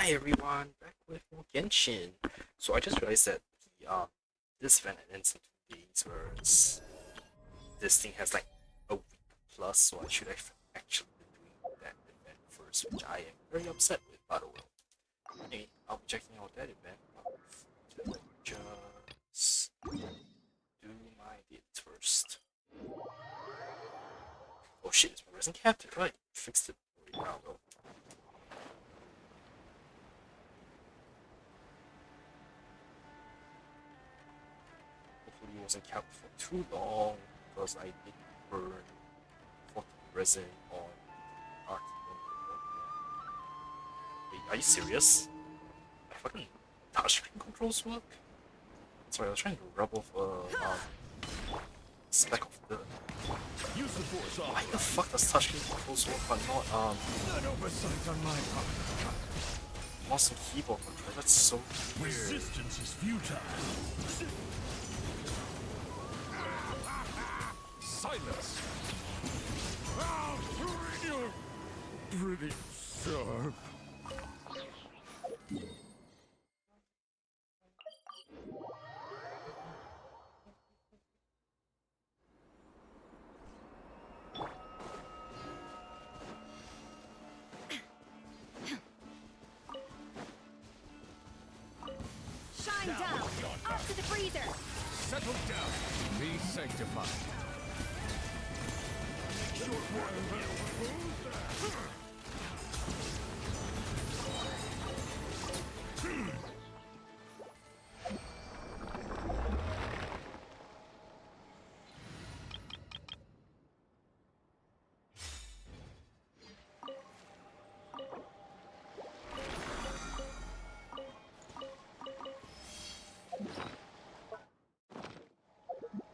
Hi everyone, back with more Genshin. So I just realized that this event ends in 2 days, whereas this thing has like a week plus, so I should have actually been doing that event first, which I am very upset with, by the way. Anyway, I'll be checking out that event. Just do my bits first. Oh shit, it's my resin captain, right? Fixed it right now though. Hopefully it wasn't capped for too long because I did burn 40 resin on RT. Wait, are you serious? My fucking touchscreen controls work? Sorry, I was trying to rub off a speck of dirt. Why the fuck does touchscreen controls work but not Not oversight on my part. mouse and keyboard control? That's so weird. Resistance is futile. Silence. Pretty sharp. Shine down! Up to the freezer! Settle down. Be sanctified.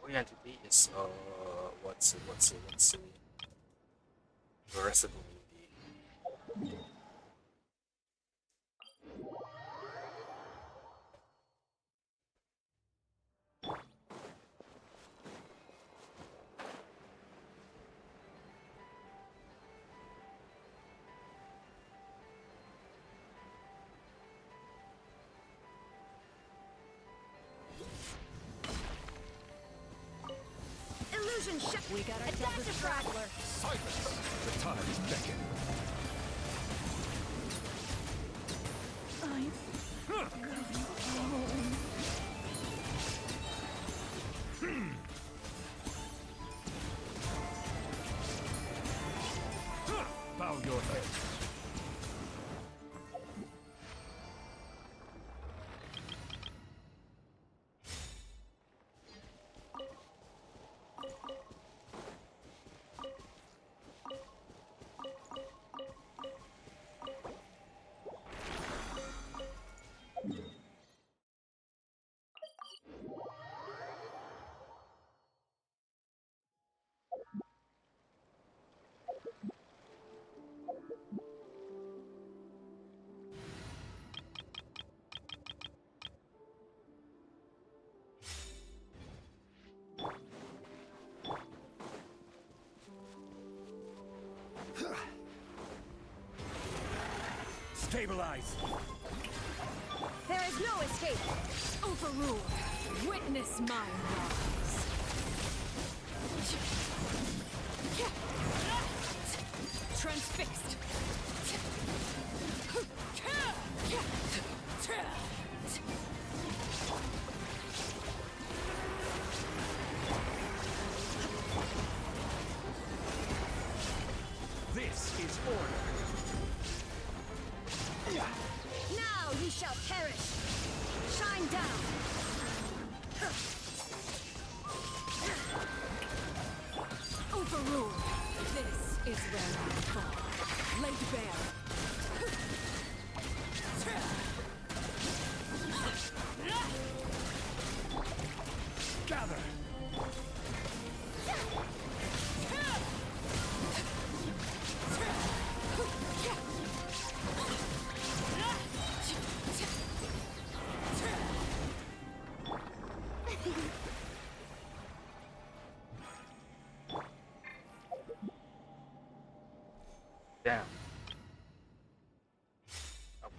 Oh yeah, today is what's it? The rest of the day. Illusion ship! We got Attack ourselves the a straggler! Silence. The tides beckon. Bow your head. Stabilize. There is no escape! overruled. Witness my rise. Transfixed. This is order. Now you shall perish! Shine down! Overruled. This is where I fall. Laid bare. Gather. Damn. Oh.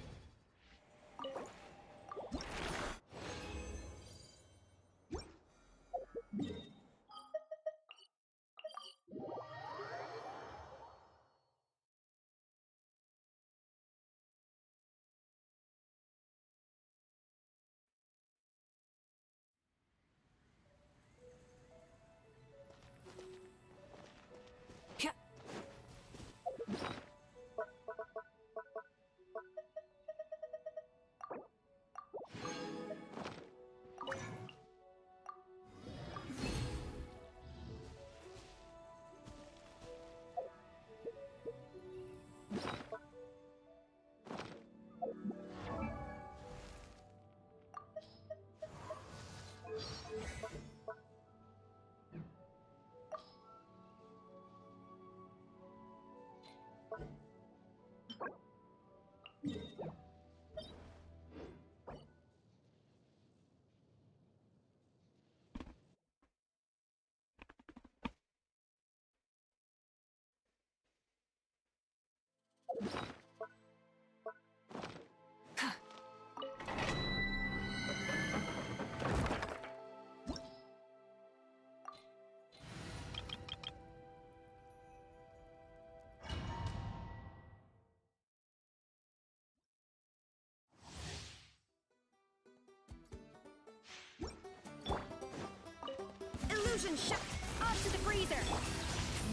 Illusion shot. Off to the freezer.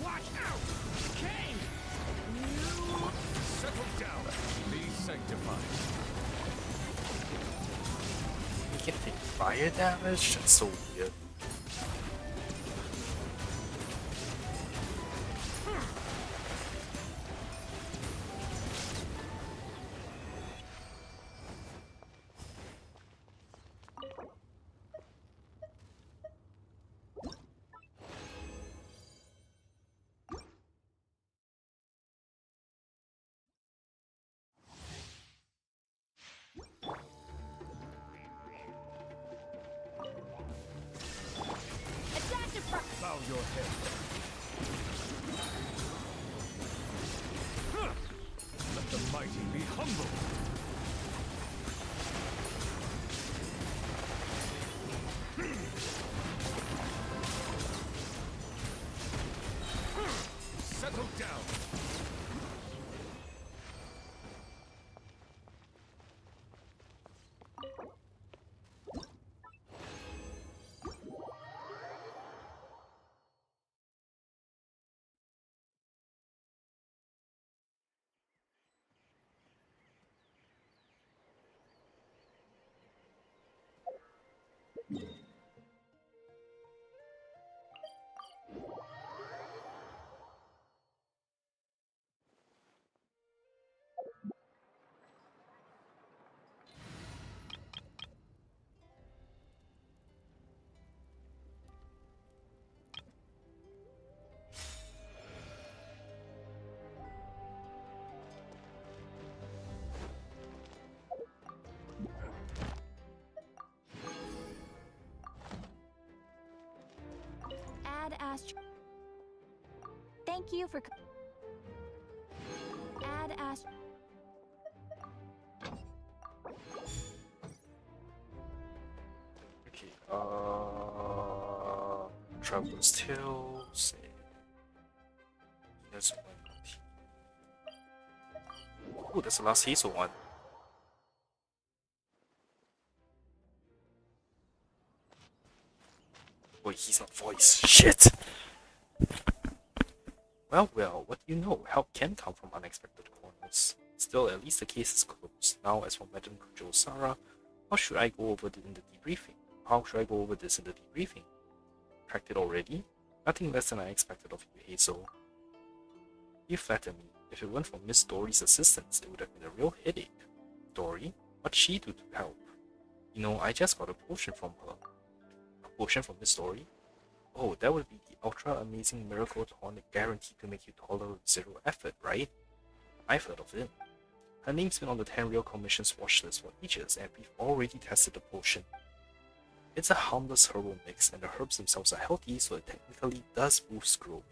Watch out! King! You settle down. Be sanctified. You can take fire damage? That's so weird. Adaptive pro- Bow your head. Huh. Let the mighty be humble. Settle down. Add Astro. Thank you for. Add Astro. Okay, Traveler's Tales. There's one. Oh, that's the last Hazel one. Wait, he's not voice. Shit! Well, what do you know? Help can come from unexpected corners. Still, at least the case is closed. Now, as for Madame Kujo Sara, how should I go over this in the debriefing? Cracked it already? Nothing less than I expected of you, Hazel. You flatter me. If it weren't for Miss Dory's assistance, it would have been a real headache. Dory? What'd she do to help? You know, I just got a potion from her. A potion from Miss Dory? Oh, that would be the ultra amazing miracle tonic guaranteed to make you taller with zero effort, right? I've heard of it. Her name's been on the 10 Real Commission's watch list for ages, and we've already tested the potion. It's a harmless herbal mix, and the herbs themselves are healthy, so it technically does boost growth.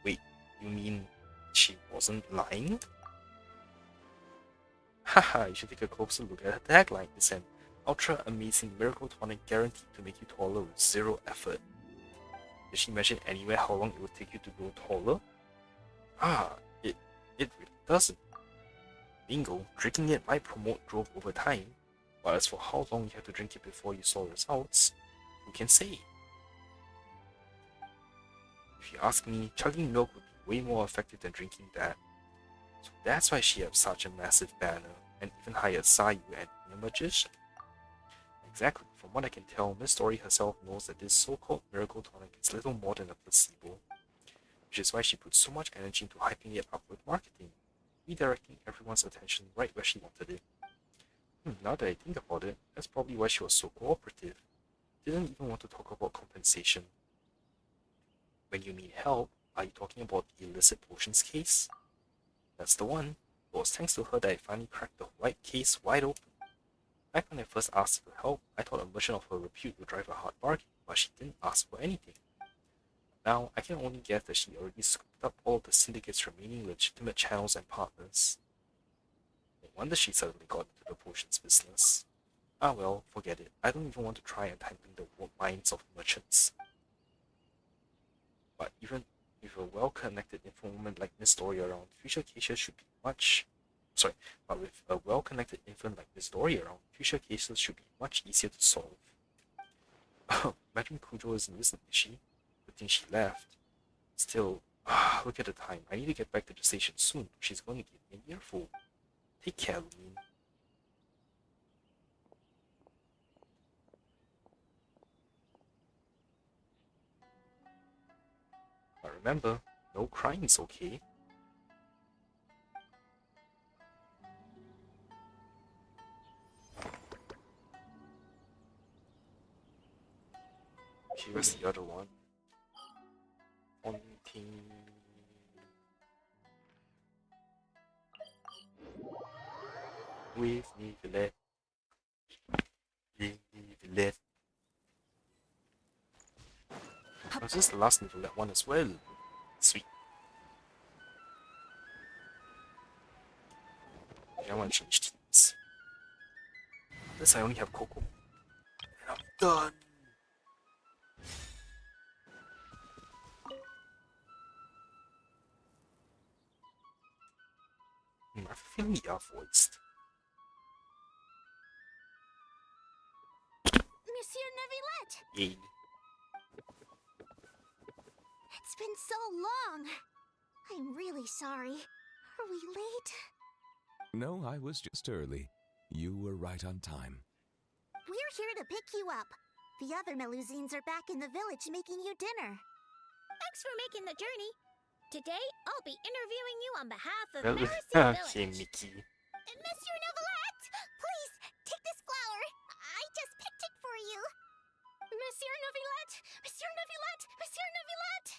Wait, you mean she wasn't lying? Haha, you should take a closer look at her tagline. It's an ultra amazing miracle tonic guaranteed to make you taller with zero effort. Did she mention anywhere how long it would take you to grow taller? It really doesn't. Bingo, drinking it might promote growth over time, but as for how long you have to drink it before you saw results, who can say? If you ask me, chugging milk would be way more effective than drinking that. So that's why she had such a massive banner, and even hired Sayu and a magician. Exactly, from what I can tell, Miss Dory herself knows that this so-called miracle tonic is little more than a placebo, which is why she puts so much energy into hyping it up with marketing. redirecting everyone's attention right where she wanted it. Now that I think about it, that's probably why she was so cooperative. Didn't even want to talk about compensation. When you need help, are you talking about the illicit potions case? That's the one. It was thanks to her that I finally cracked the white case wide open. Back when I first asked for help, I thought a merchant of her repute would drive a hard bargain, but she didn't ask for anything. Now, I can only guess that she already scooped up all of the syndicate's remaining legitimate channels and partners. No wonder she suddenly got into the potions business. Ah well, forget it. I don't even want to try untangling the minds of merchants. But even with a well-connected informant like Miss Dory around, future cases should be but with a well-connected infant like Miss Dory around, future cases should be much easier to solve. Madame Kujo isn't listening, is she? Good thing she left. Still, look at the time. I need to get back to the station soon. She's going to give me an earful. Take care, Lumine. But remember, no crying is okay. Okay, where's the other one? Haunting. With Nicolette. Nicolette. Oh, this is the last Nicolette one as well. Sweet. Okay, I want to change teams. This I only have Coco. And I'm done. I feel we are voiced. Monsieur Neuvillette! Yay. It's been so long. I'm really sorry. Are we late? No, I was just early. You were right on time. We're here to pick you up. The other Melusines are back in the village making you dinner. Thanks for making the journey. Today, I'll be interviewing you on behalf of Mercy Okay, Village. Mickey. Monsieur Neuvillette, please, take this flower. I just picked it for you. Monsieur Neuvillette! Monsieur Neuvillette! Monsieur Neuvillette!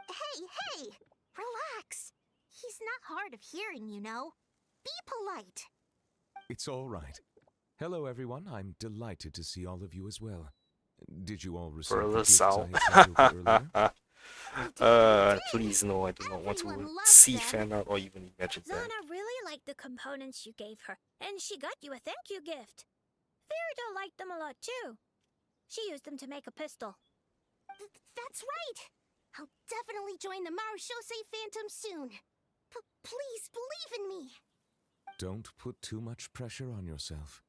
Hey! Relax. He's not hard of hearing, you know. Be polite. It's all right. Hello, everyone. I'm delighted to see all of you as well. Did you all receive the gifts I had sent over earlier? Please no, I do not want Everyone to loves see them. fan art or even imagine that. Zana really liked the components you gave her, and she got you a thank you gift. Verida liked them a lot too. She used them to make a pistol. That's right. I'll definitely join the Marechaussee Phantom soon. Please believe in me. Don't put too much pressure on yourself.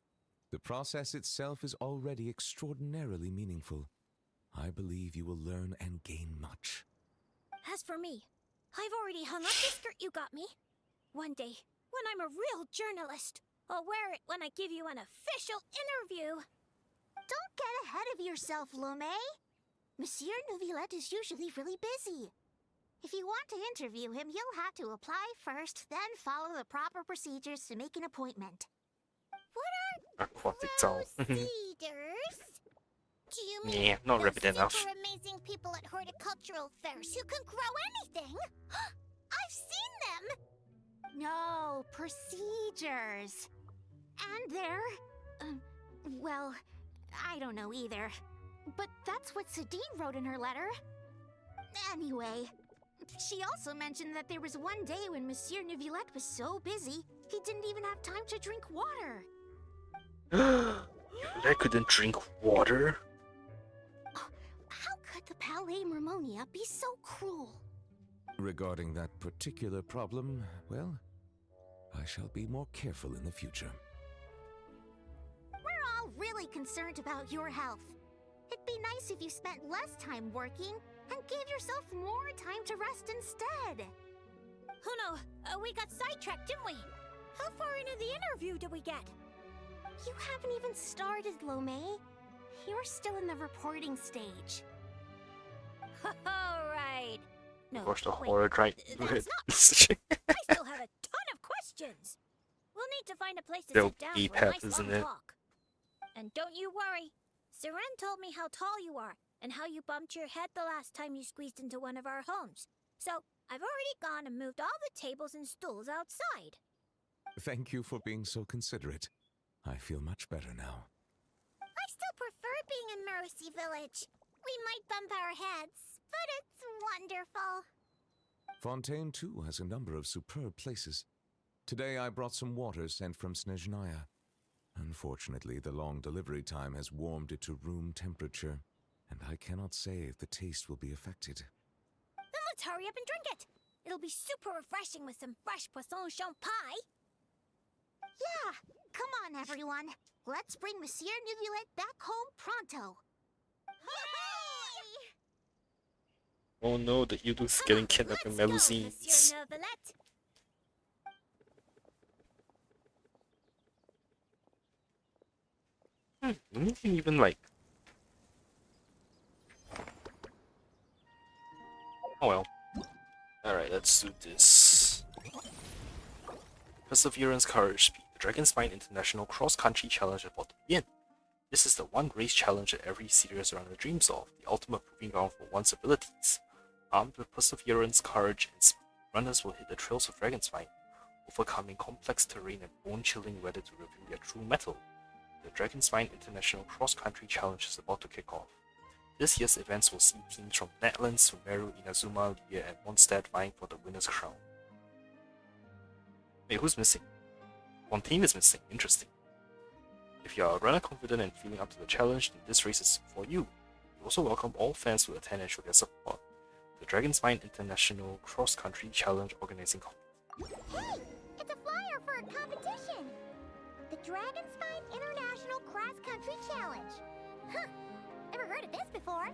The process itself is already extraordinarily meaningful. I believe you will learn and gain much. As for me, I've already hung up the skirt you got me. One day, when I'm a real journalist, I'll wear it when I give you an official interview. Don't get ahead of yourself, Lome. Monsieur Neuvillette is usually really busy. If you want to interview him, you'll have to apply first, then follow the proper procedures to make an appointment. What Aquatic are town. procedures? Do you mean Yeah, not the rapid enough. super amazing people at horticultural fairs who can grow anything? I've seen them! No, procedures. And they're... well, I don't know either. But that's what Sadine wrote in her letter. Anyway, she also mentioned that there was one day when Monsieur Neuvillette was so busy, he didn't even have time to drink water. I couldn't drink water? How could the Palais Mermonia be so cruel? Regarding that particular problem, well, I shall be more careful in the future. We're all really concerned about your health. It'd be nice if you spent less time working and gave yourself more time to rest instead. Oh no, we got sidetracked, didn't we? How far into the interview did we get? You haven't even started, Lome. You're still in the reporting stage. All right. No, Watch the wait, horror drive. that's not. I still have a ton of questions. We'll need to find a place to They'll sit down be for a pet, nice isn't long it? talk. And don't you worry. Seren told me how tall you are and how you bumped your head the last time you squeezed into one of our homes. So I've already gone and moved all the tables and stools outside. Thank you for being so considerate. I feel much better now. I still prefer being in Mercy Village. We might bump our heads, but it's wonderful. Fontaine, too, has a number of superb places. Today I brought some water sent from Snezhnaya. Unfortunately, the long delivery time has warmed it to room temperature, and I cannot say if the taste will be affected. Then let's hurry up and drink it. It'll be super refreshing with some fresh poisson champ pie. Yeah, come on, everyone. Let's bring Monsieur Neuvillette back home pronto. Hooray! Oh no, the Eunuch's Come getting on, kidnapped in let's go, Melusines. Monsieur Neuvillette. You can even like. Oh well. Alright, let's do this. Perseverance, Courage, Speed. The Dragonspine International Cross Country Challenge is about to begin. This is the one race challenge that every serious runner dreams of, the ultimate proving ground for one's abilities. Armed with Perseverance, Courage, and Speed, runners will hit the trails of Dragonspine, overcoming complex terrain and bone-chilling weather to reveal their true mettle. The Dragonspine International Cross Country Challenge is about to kick off. This year's events will see teams from Netherlands, Sumeru, Inazuma, Lia, and Mondstadt vying for the winner's crown. Wait, who's missing? Fontaine is missing. Interesting. If you are a runner confident and feeling up to the challenge, then this race is for you. We also welcome all fans to attend and show their support. The Dragonspine International Cross Country Challenge Organizing Committee. Hey, it's a flyer for a competition. The Dragonspine International Cross Country Challenge. Huh, never heard of this before.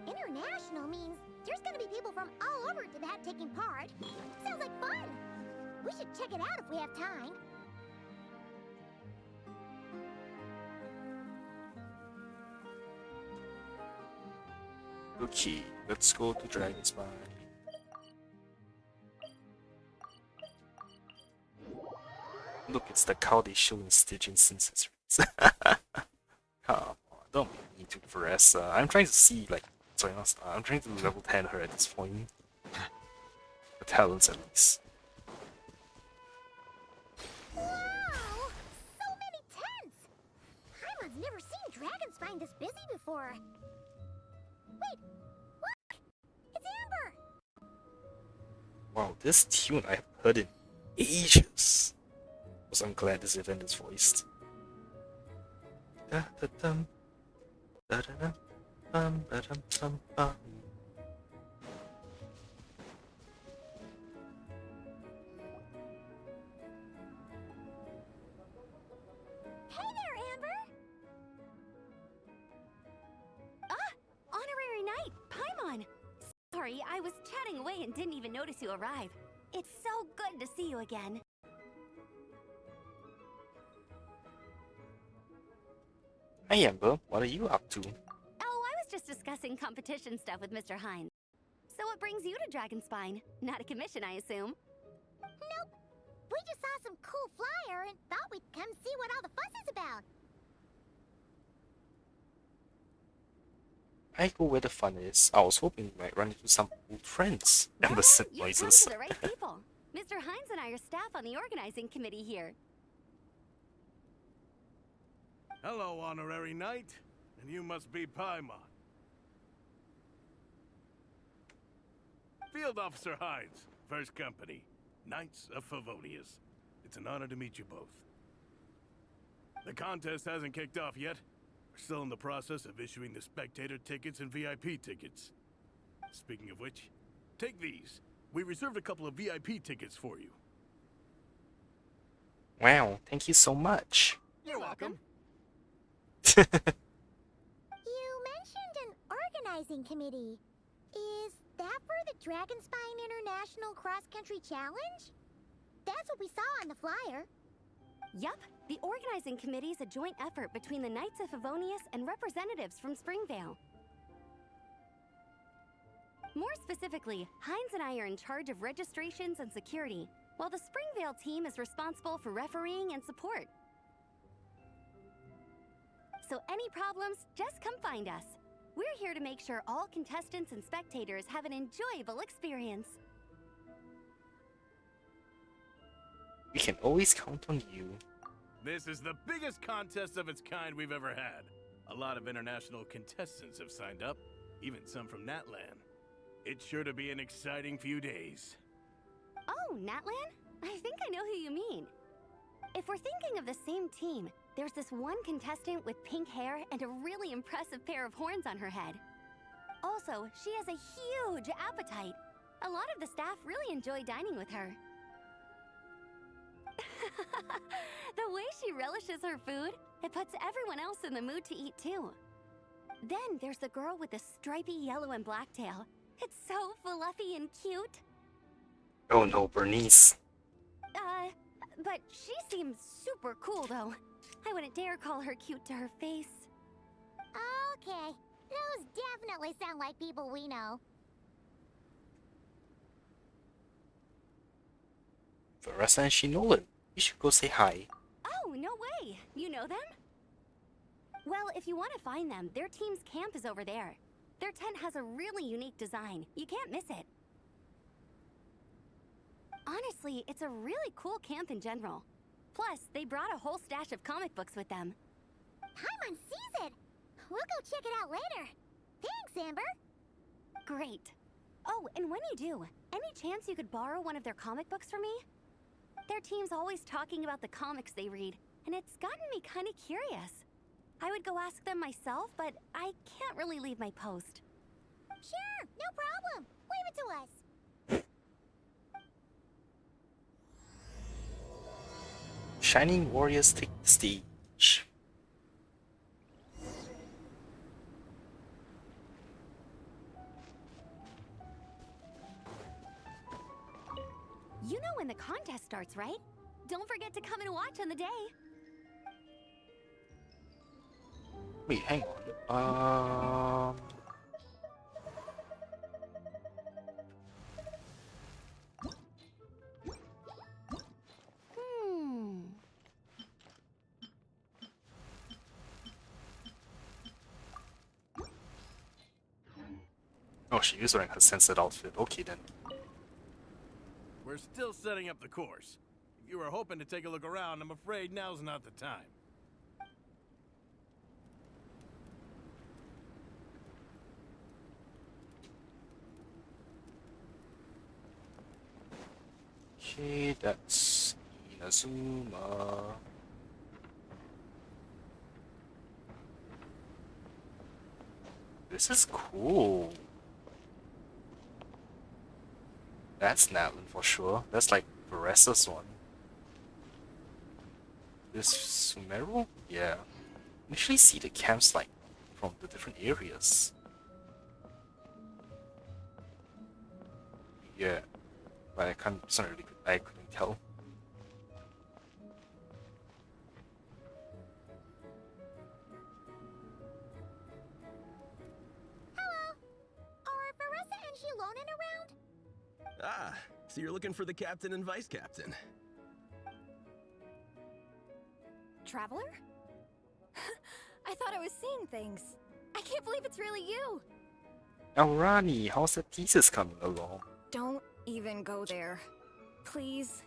International means there's gonna be people from all over Tibet taking part. Sounds like fun. We should check it out if we have time. Okay, let's go to Dragonspine. Look, it's the cow they show in Stygian Census rates. Come on, don't make me too Veressa. I'm trying to see, like, sorry, not, I'm trying to level 10 her at this point. The talents, at least. Wow! So many tents! Paimon's never seen Dragonspine this busy before. Wait, look! It's Amber! Wow, this tune I have heard in ages. So I'm glad this event is voiced. Da-da-dum, da-da-dum, bum, ba-dum, bum, bum. Hey there, Amber! Honorary Knight, Paimon! Sorry, I was chatting away and didn't even notice you arrive. It's so good to see you again. Hi Amber, what are you up to? Oh, I was just discussing competition stuff with Mr. Hines. So what brings you to Dragonspine? Not a commission, I assume? Nope. We just saw some cool flyer and thought we'd come see what all the fuss is about. I go where the fun is. I was hoping we might run into some old friends. And the synth You've come noises. to the right people. Mr. Hines and I are staff on the organizing committee here. Hello, Honorary Knight. And you must be Paimon. Field Officer Hines, First Company, Knights of Favonius. It's an honor to meet you both. The contest hasn't kicked off yet. We're still in the process of issuing the spectator tickets and VIP tickets. Speaking of which, take these. We reserved a couple of VIP tickets for you. Wow, thank you so much. You're welcome. You mentioned an organizing committee. Is that for the Dragonspine International Cross Country Challenge? That's what we saw on the flyer. Yup, the organizing committee is a joint effort between the Knights of Favonius and representatives from Springvale. More specifically, Hines and I are in charge of registrations and security, while the Springvale team is responsible for refereeing and support. So any problems, just come find us. We're here to make sure all contestants and spectators have an enjoyable experience. We can always count on you. This is the biggest contest of its kind we've ever had. A lot of international contestants have signed up, even some from Natlan. It's sure to be an exciting few days. Oh, Natlan? I think I know who you mean. If we're thinking of the same team, there's this one contestant with pink hair and a really impressive pair of horns on her head. Also, she has a huge appetite. A lot of the staff really enjoy dining with her. The way she relishes her food, it puts everyone else in the mood to eat too. Then there's the girl with the stripy yellow and black tail. It's so fluffy and cute. Oh no, Bernice. But she seems super cool though. I wouldn't dare call her cute to her face. Okay, those definitely sound like people we know. Vanessa and Shinolan. You should go say hi. Oh, no way! You know them? Well, if you want to find them, their team's camp is over there. Their tent has a really unique design. You can't miss it. Honestly, it's a really cool camp in general. Plus, they brought a whole stash of comic books with them. Paimon sees it! We'll go check it out later. Thanks, Amber. Great. Oh, and when you do, any chance you could borrow one of their comic books for me? Their team's always talking about the comics they read, and it's gotten me kind of curious. I would go ask them myself, but I can't really leave my post. Sure, no problem. Leave it to us. Shining Warriors take the stage. You know when the contest starts, right? Don't forget to come and watch on the day. Wait, hang on. Oh, she is wearing her censored outfit. Okay then. We're still setting up the course. If you were hoping to take a look around, I'm afraid now's not the time. Okay, that's Inazuma. This is cool. That's Natlan for sure. That's like Varesa's one. This Sumeru? Yeah. You actually see the camps like from the different areas. Yeah. But I can't, it's not really good. I couldn't tell. Hello. Are Varesa and Shilonen around? Ah, so you're looking for the captain and vice captain. Traveler? I thought I was seeing things. I can't believe it's really you. Rani, how's the thesis coming along? Don't even go there. Please.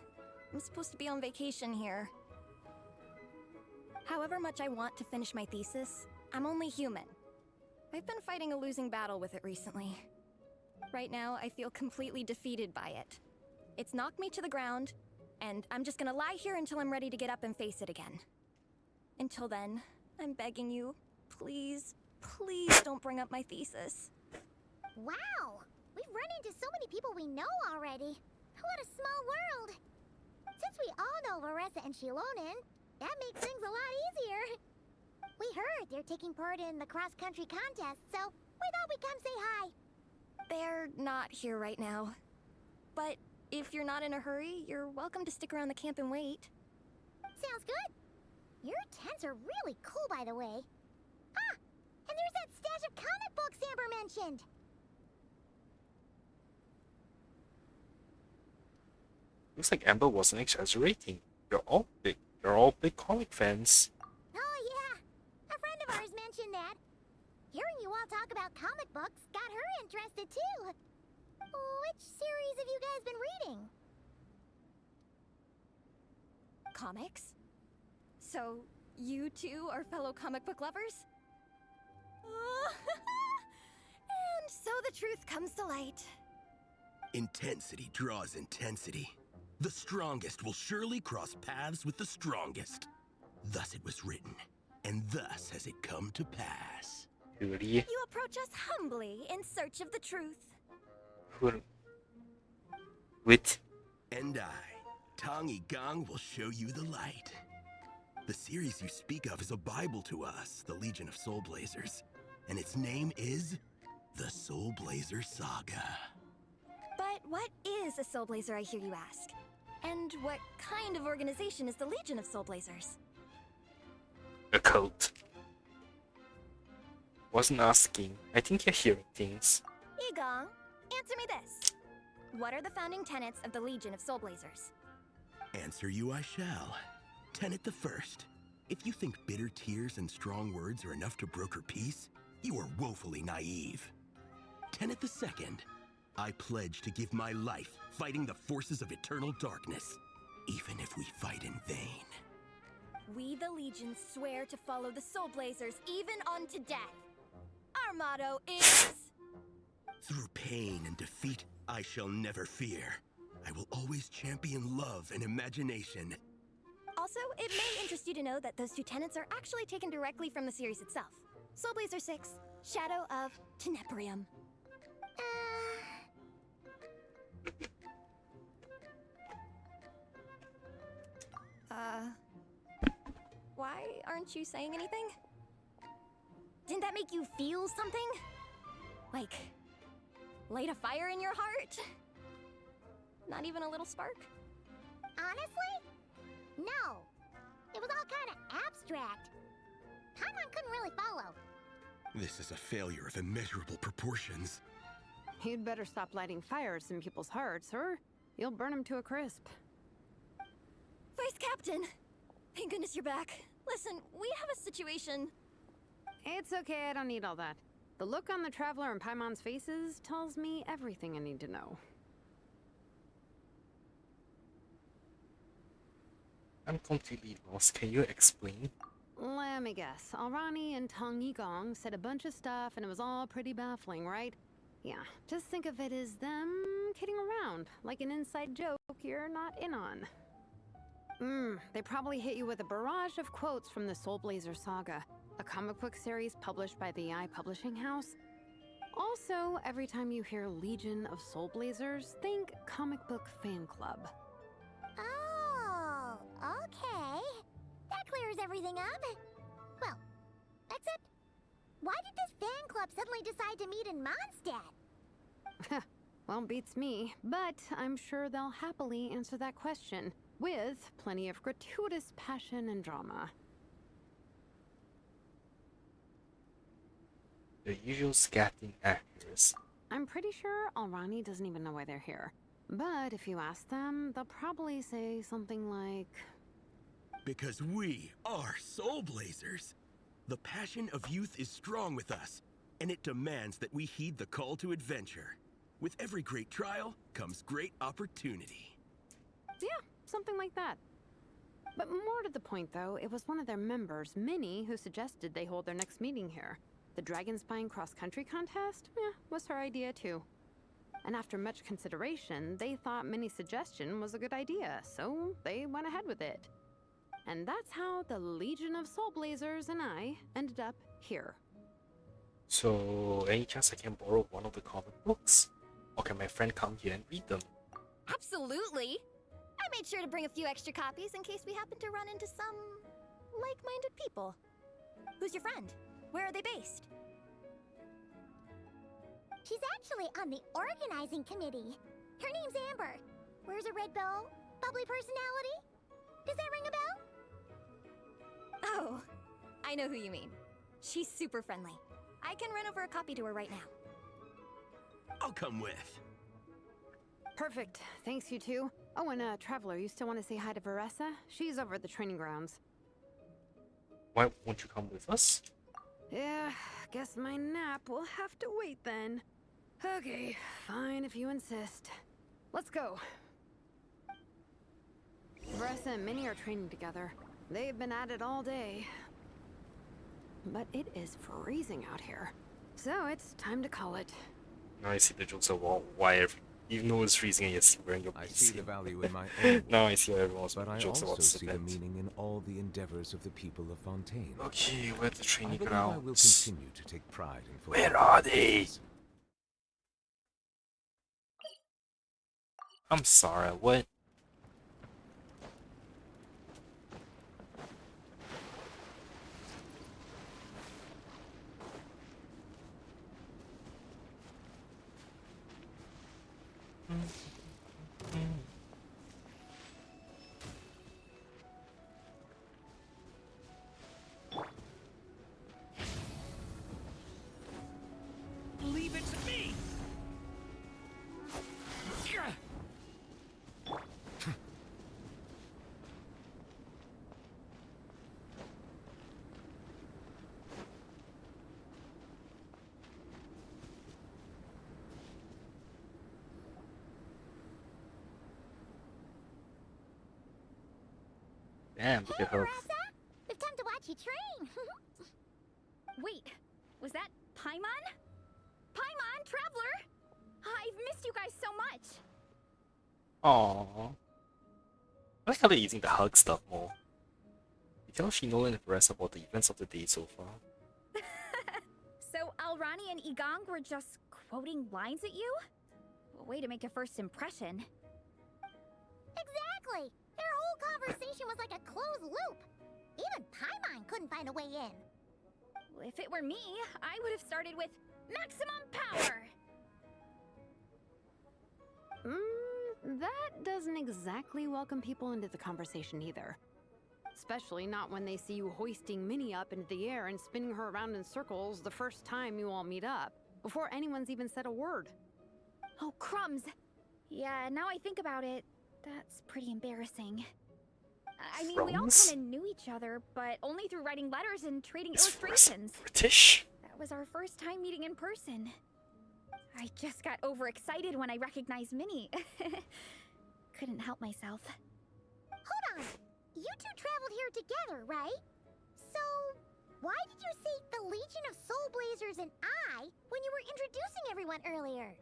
I'm supposed to be on vacation here. However much I want to finish my thesis, I'm only human. I've been fighting a losing battle with it recently. Right now, I feel completely defeated by it. It's knocked me to the ground, and I'm just gonna lie here until I'm ready to get up and face it again. Until then, I'm begging you, please, please don't bring up my thesis. Wow! We've run into so many people we know already. What a small world! Since we all know Varesa and Shilonen, that makes things a lot easier. We heard they're taking part in the cross-country contest, so we thought we'd come say hi. They're not here right now. But if you're not in a hurry, you're welcome to stick around the camp and wait. Sounds good. Your tents are really cool, by the way. Ah, and there's that stash of comic books Amber mentioned. Looks like Amber wasn't exaggerating. You're all big comic fans. Oh, yeah. A friend of ours mentioned that. Hearing you all talk about comic books got her interested, too. Which series have you guys been reading? Comics? So, you two are fellow comic book lovers? And so the truth comes to light. Intensity draws intensity. The strongest will surely cross paths with the strongest. Thus it was written, and thus has it come to pass. Really? You approach us humbly in search of the truth. With And I, Tong Yigang, will show you the light. The series you speak of is a Bible to us, the Legion of Soulblazers, and its name is the Soulblazer Saga. But what is a Soulblazer, I hear you ask? And what kind of organization is the Legion of Soulblazers? a cult. Wasn't asking. I think you're hearing things. Yigong, answer me this. What are the founding tenets of the Legion of Soulblazers? Answer you I shall. Tenet the first. If you think bitter tears and strong words are enough to broker peace, you are woefully naive. Tenet the second. I pledge to give my life fighting the forces of eternal darkness, even if we fight in vain. We, the Legion, swear to follow the Soulblazers even unto death. Our motto is... Through pain and defeat, I shall never fear. I will always champion love and imagination. Also, it may interest you to know that those two tenets are actually taken directly from the series itself. Soulblazer 6, Shadow of Tenebrium. Why aren't you saying anything? Didn't that make you feel something? Like, light a fire in your heart? Not even a little spark? Honestly? No. It was all kind of abstract. Paimon couldn't really follow. This is a failure of immeasurable proportions. You'd better stop lighting fires in people's hearts, or you'll burn them to a crisp. Vice Captain! Thank goodness you're back. Listen, we have a situation. It's okay, I don't need all that. The look on the Traveler and Paimon's faces tells me everything I need to know. I'm completely lost. Can you explain? Let me guess. Alrani and Tong Yigong said a bunch of stuff and it was all pretty baffling, right? Yeah, just think of it as them kidding around, like an inside joke you're not in on. They probably hit you with a barrage of quotes from the Soulblazer Saga, a comic book series published by the AI Publishing House. Also, every time you hear Legion of Soulblazers, think comic book fan club. Oh, okay. That clears everything up. Well, except, why did this fan club suddenly decide to meet in Mondstadt? Well, beats me, but I'm sure they'll happily answer that question, with plenty of gratuitous passion and drama. The usual scatting actors. I'm pretty sure Alrani doesn't even know why they're here. But if you ask them, they'll probably say something like... Because we are Soulblazers. The passion of youth is strong with us, and it demands that we heed the call to adventure. With every great trial comes great opportunity. Yeah, something like that. But more to the point, though, it was one of their members, Minnie, who suggested they hold their next meeting here. The Dragon Spine cross-country contest? Was her idea, too. And after much consideration, they thought Minnie's suggestion was a good idea, so they went ahead with it. And that's how the Legion of Soulblazers and I ended up here. So, any chance I can borrow one of the comic books? Or can my friend come here and read them? Absolutely! I made sure to bring a few extra copies in case we happen to run into some... like-minded people. Who's your friend? Where are they based? She's actually on the organizing committee. Her name's Amber. Wears a red bow. Bubbly personality. Does that ring a bell? Oh, I know who you mean. She's super friendly. I can run over a copy to her right now. I'll come with. Perfect. Thanks, you two. Oh, and Traveler, you still want to say hi to Veressa? She's over at the training grounds. Why won't you come with us? Yeah, guess my nap will have to wait then. Okay, fine if you insist. Let's go. Veressa and Minnie are training together. They've been at it all day. But it is freezing out here. So it's time to call it. Now I see the jokes of why even though it's freezing and you're still wearing your I see PC. the value in my own, Now I see why everyone's but I making jokes also about see the Cement. meaning in all the endeavors of the people of Fontaine. Okay, where are the I training believe I will grounds? continue to take pride in Where are they? I'm sorry, what? Leave it to me! Damn, look at her. Veressa! It's time to watch you train! Wait, was that Paimon? Paimon, Traveler! I've missed you guys so much! Aww. I like how they're using the hug stuff more. You tell Shinola and Veressa about the events of the day so far. So Alrani and Igong were just quoting lines at you? Way to make a first impression. Exactly! Their whole conversation was like a closed loop. Even Paimon couldn't find a way in. If it were me, I would have started with maximum power! That doesn't exactly welcome people into the conversation either. Especially not when they see you hoisting Minnie up into the air and spinning her around in circles the first time you all meet up, before anyone's even said a word. Oh, crumbs! Yeah, now I think about it, that's pretty embarrassing. I mean, we all Crumbs? kind of knew each other, but only through writing letters and trading Is Veressa illustrations. British? That was our first time meeting in person. I just got overexcited when I recognized Minnie. Couldn't help myself. Hold on! You two traveled here together, right? So, why did you say the Legion of Soulblazers and I when you were introducing everyone earlier?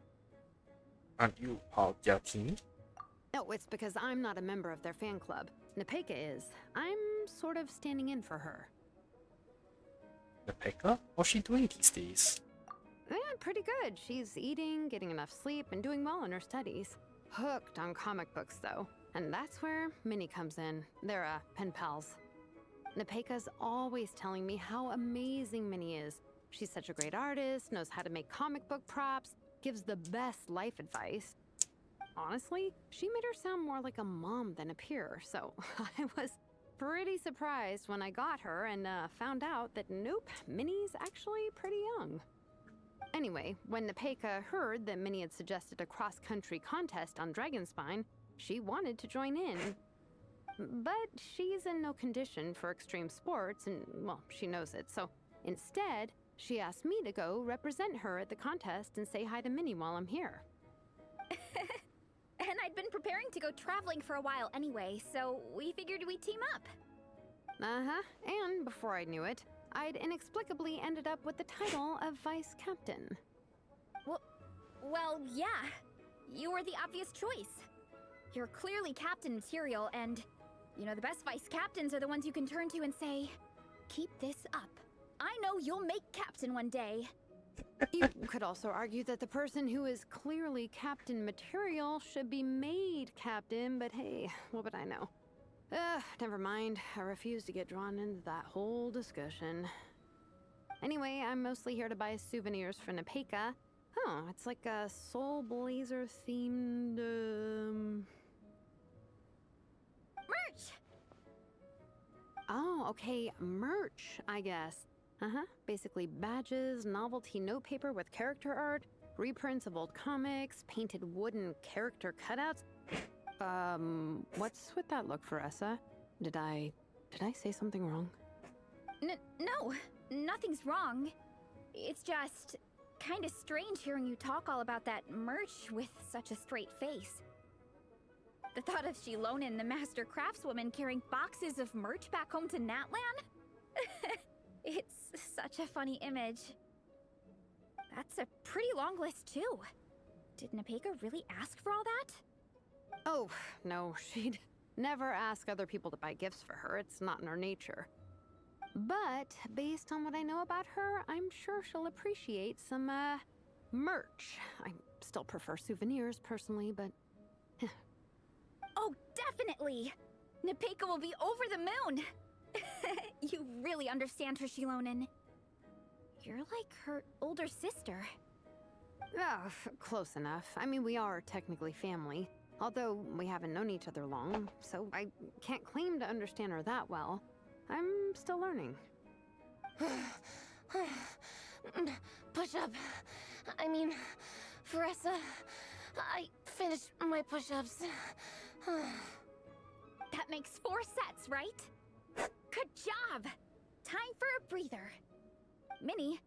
Aren't you part of their team? No, it's because I'm not a member of their fan club. Nepeka is. I'm sort of standing in for her. Nepeka? What's she doing these days? Yeah, pretty good. She's eating, getting enough sleep, and doing well in her studies. Hooked on comic books, though. And that's where Minnie comes in. They're, pen pals. Nepeka's always telling me how amazing Minnie is. She's such a great artist, knows how to make comic book props, gives the best life advice. Honestly, she made her sound more like a mom than a peer, so I was pretty surprised when I got her and found out that nope, Minnie's actually pretty young. Anyway, when Nepeka heard that Minnie had suggested a cross-country contest on Dragonspine, she wanted to join in. But she's in no condition for extreme sports, and, well, she knows it, so instead, she asked me to go represent her at the contest and say hi to Minnie while I'm here. And I'd been preparing to go traveling for a while anyway, so we figured we'd team up. Uh-huh, and before I knew it, I'd inexplicably ended up with the title of Vice Captain. Well, yeah. You were the obvious choice. You're clearly captain material, and, you know, the best vice captains are the ones you can turn to and say, keep this up. I know you'll make captain one day. You could also argue that the person who is clearly captain material should be made captain, but hey, what would I know? Never mind. I refuse to get drawn into that whole discussion. Anyway, I'm mostly here to buy souvenirs for Nepeka. Huh, it's like a Soulblazer themed, Merch! Oh, okay, merch, I guess. Uh-huh, basically badges, novelty notepaper with character art, reprints of old comics, painted wooden character cutouts. What's with that look, Veressa? Did I say something wrong? No, nothing's wrong. It's just kind of strange hearing you talk all about that merch with such a straight face. The thought of Shilonen, the master craftswoman, carrying boxes of merch back home to Natlan? It's such a funny image. That's a pretty long list, too. Did Nepeka really ask for all that? Oh, no, she'd never ask other people to buy gifts for her. It's not in her nature. But based on what I know about her, I'm sure she'll appreciate some, merch. I still prefer souvenirs, personally, but... Oh, definitely! Nepeka will be over the moon! You really understand her, Shilonen. You're like her older sister. Oh, close enough. I mean, we are technically family. Although we haven't known each other long, so I can't claim to understand her that well. I'm still learning. Push-up. I mean, Veressa, I finished my push-ups. That makes 4 sets, right? Good job! Time for a breather. Minnie,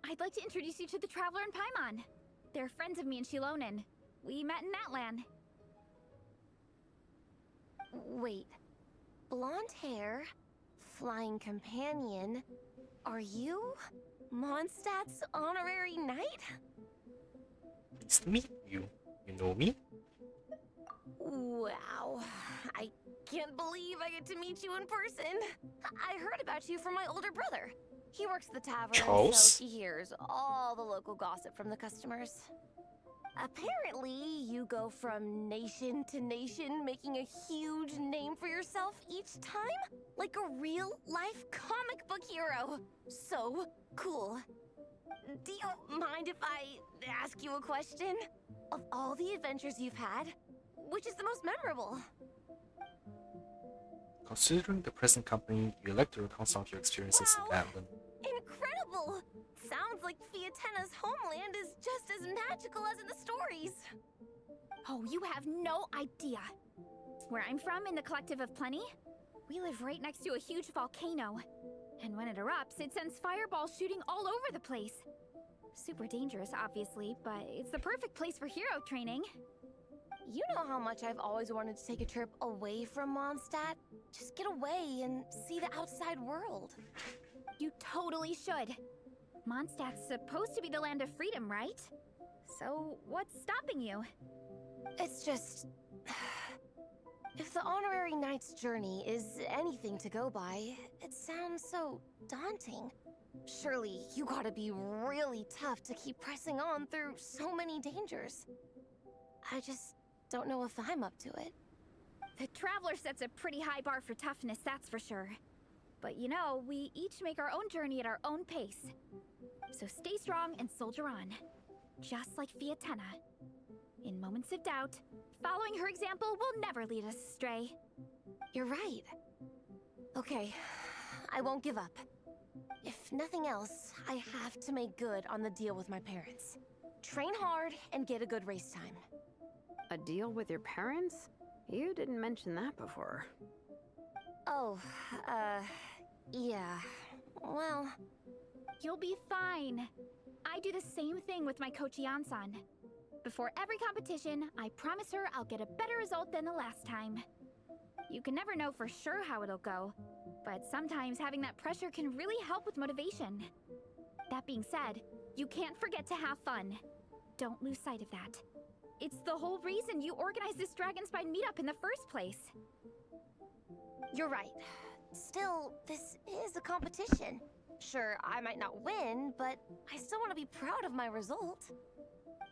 I'd like to introduce you to the Traveler and Paimon. They're friends of me and Shilonen. We met in Natlan. Wait. Blonde hair, flying companion. Are you Mondstadt's honorary knight? Pleased to meet you. You know me? Wow. I can't believe I get to meet you in person. I heard about you from my older brother. He works at the tavern, Charles? so he hears all the local gossip from the customers. Apparently, you go from nation to nation, making a huge name for yourself each time? Like a real-life comic book hero. So cool. Do you mind if I ask you a question? Of all the adventures you've had, which is the most memorable? Considering the present company, you like to recount some of your experiences in Wow. Natlan. Incredible! Sounds like Fiatenna's homeland is just as magical as in the stories. Oh, you have no idea. Where I'm from, in the Collective of Plenty, we live right next to a huge volcano. And when it erupts, it sends fireballs shooting all over the place. Super dangerous, obviously, but it's the perfect place for hero training. You know how much I've always wanted to take a trip away from Mondstadt? Just get away and see the outside world. You totally should. Mondstadt's supposed to be the land of freedom, right? So, what's stopping you? It's just... If the honorary knight's journey is anything to go by, it sounds so daunting. Surely you gotta be really tough to keep pressing on through so many dangers. I just don't know if I'm up to it. The Traveler sets a pretty high bar for toughness, that's for sure. But you know, we each make our own journey at our own pace. So stay strong and soldier on. Just like Fiatenna. In moments of doubt, following her example will never lead us astray. You're right. Okay, I won't give up. If nothing else, I have to make good on the deal with my parents. Train hard and get a good race time. A deal with your parents? You didn't mention that before. Oh, yeah. Well... You'll be fine. I do the same thing with my coach Yansan. Before every competition, I promise her I'll get a better result than the last time. You can never know for sure how it'll go, but sometimes having that pressure can really help with motivation. That being said, you can't forget to have fun. Don't lose sight of that. It's the whole reason you organized this Dragonspine meetup in the first place. You're right. Still, this is a competition. Sure, I might not win, but I still want to be proud of my result.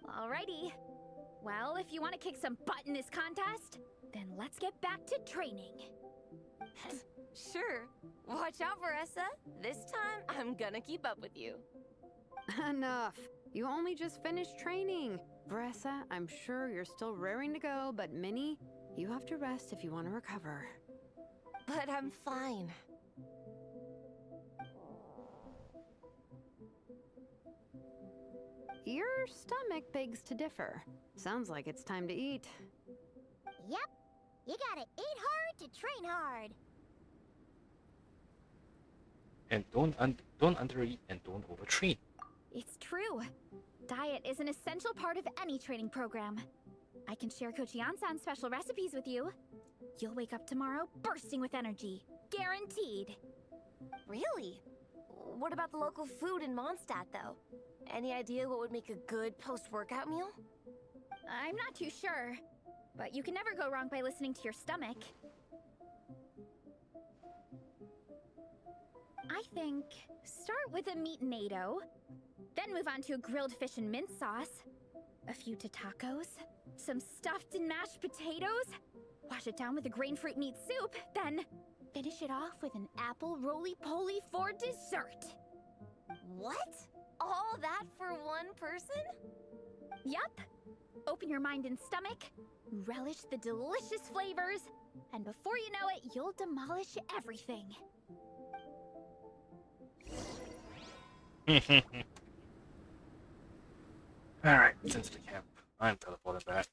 Alrighty. Well, if you want to kick some butt in this contest, then let's get back to training. Sure. Watch out, Veressa. This time, I'm gonna keep up with you. Enough. You only just finished training. Veressa, I'm sure you're still raring to go, but Minnie, you have to rest if you want to recover. But I'm fine. your stomach begs to differ. Sounds like it's time to eat. Yep. You gotta eat hard to train hard. And don't undereat and don't overtrain. It's true. Diet is an essential part of any training program. I can share Coach Yansan's special recipes with you. You'll wake up tomorrow bursting with energy. Guaranteed. Really? What about the local food in Mondstadt, though? Any idea what would make a good post-workout meal? I'm not too sure, but you can never go wrong by listening to your stomach. I think start with a meat natto, then move on to a grilled fish and mint sauce, a few tacos, some stuffed and mashed potatoes, wash it down with a grain fruit meat soup, then finish it off with an apple roly-poly for dessert. What? All that for one person? Yup. Open your mind and stomach, relish the delicious flavors, and before you know it, you'll demolish everything. Alright, into the camp. I'm teleporting back.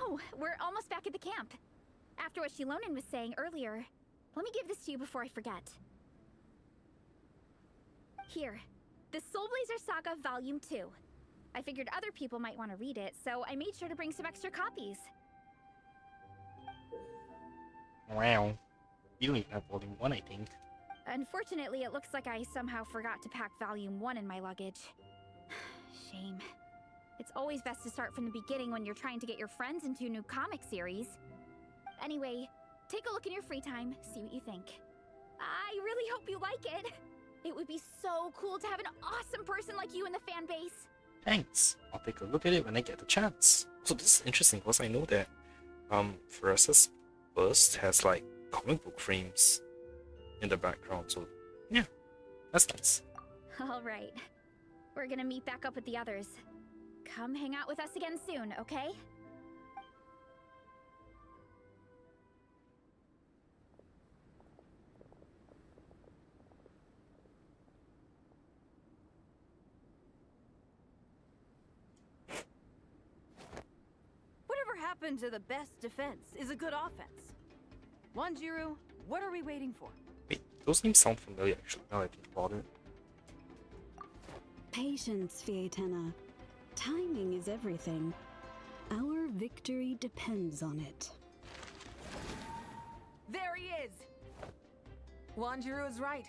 Oh, we're almost back at the camp. After what Shilonen was saying earlier, let me give this to you before I forget. Here, the Soulblazer Saga Volume 2. I figured other people might want to read it, so I made sure to bring some extra copies. Wow. You don't even have volume 1, I think. Unfortunately, it looks like I somehow forgot to pack Volume 1 in my luggage. Shame. It's always best to start from the beginning when you're trying to get your friends into a new comic series. Anyway, take a look in your free time, see what you think. I really hope you like it. It would be so cool to have an awesome person like you in the fan base. Thanks. I'll take a look at it when I get the chance. So this is interesting because I know that Phaerosa's bust has like comic book frames in the background, so yeah, that's nice. Alright. We're gonna meet back up with the others. Come hang out with us again soon, okay? Whatever happened to the best defense is a good offense? Wanjiru, what are we waiting for? Wait, those names sound familiar actually, now that I think about it. Patience, Fietena. Timing is everything. Our victory depends on it. There he is! Wanjiru is right.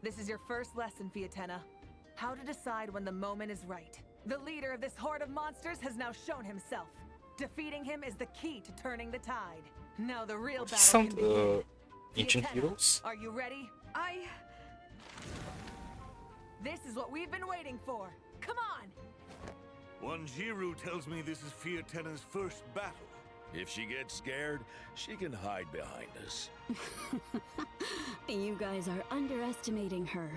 This is your first lesson, Fietena. How to decide when the moment is right. The leader of this horde of monsters has now shown himself. Defeating him is the key to turning the tide. Now the real battle can begin. Ancient Fietena, heroes? are you ready? This is what we've been waiting for. Come on! Wanjiru tells me this is Fietena's first battle. If she gets scared, she can hide behind us. You guys are underestimating her.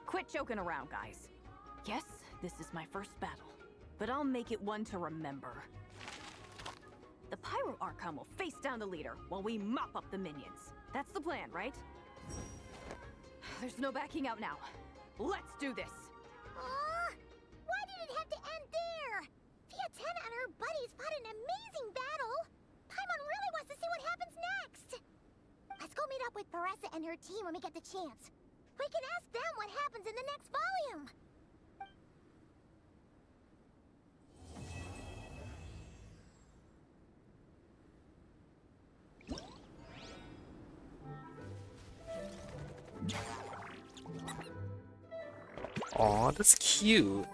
Quit joking around, guys. Yes, this is my first battle, but I'll make it one to remember. The Pyro Archon will face down the leader while we mop up the minions. That's the plan, right? There's no backing out now. Let's do this! Why did it have to end there? Fietena and her buddies fought an amazing battle. Paimon really wants to see what happens next. Let's go meet up with Phaerosa and her team when we get the chance. We can ask them what happens in the next volume. Aw, that's cute.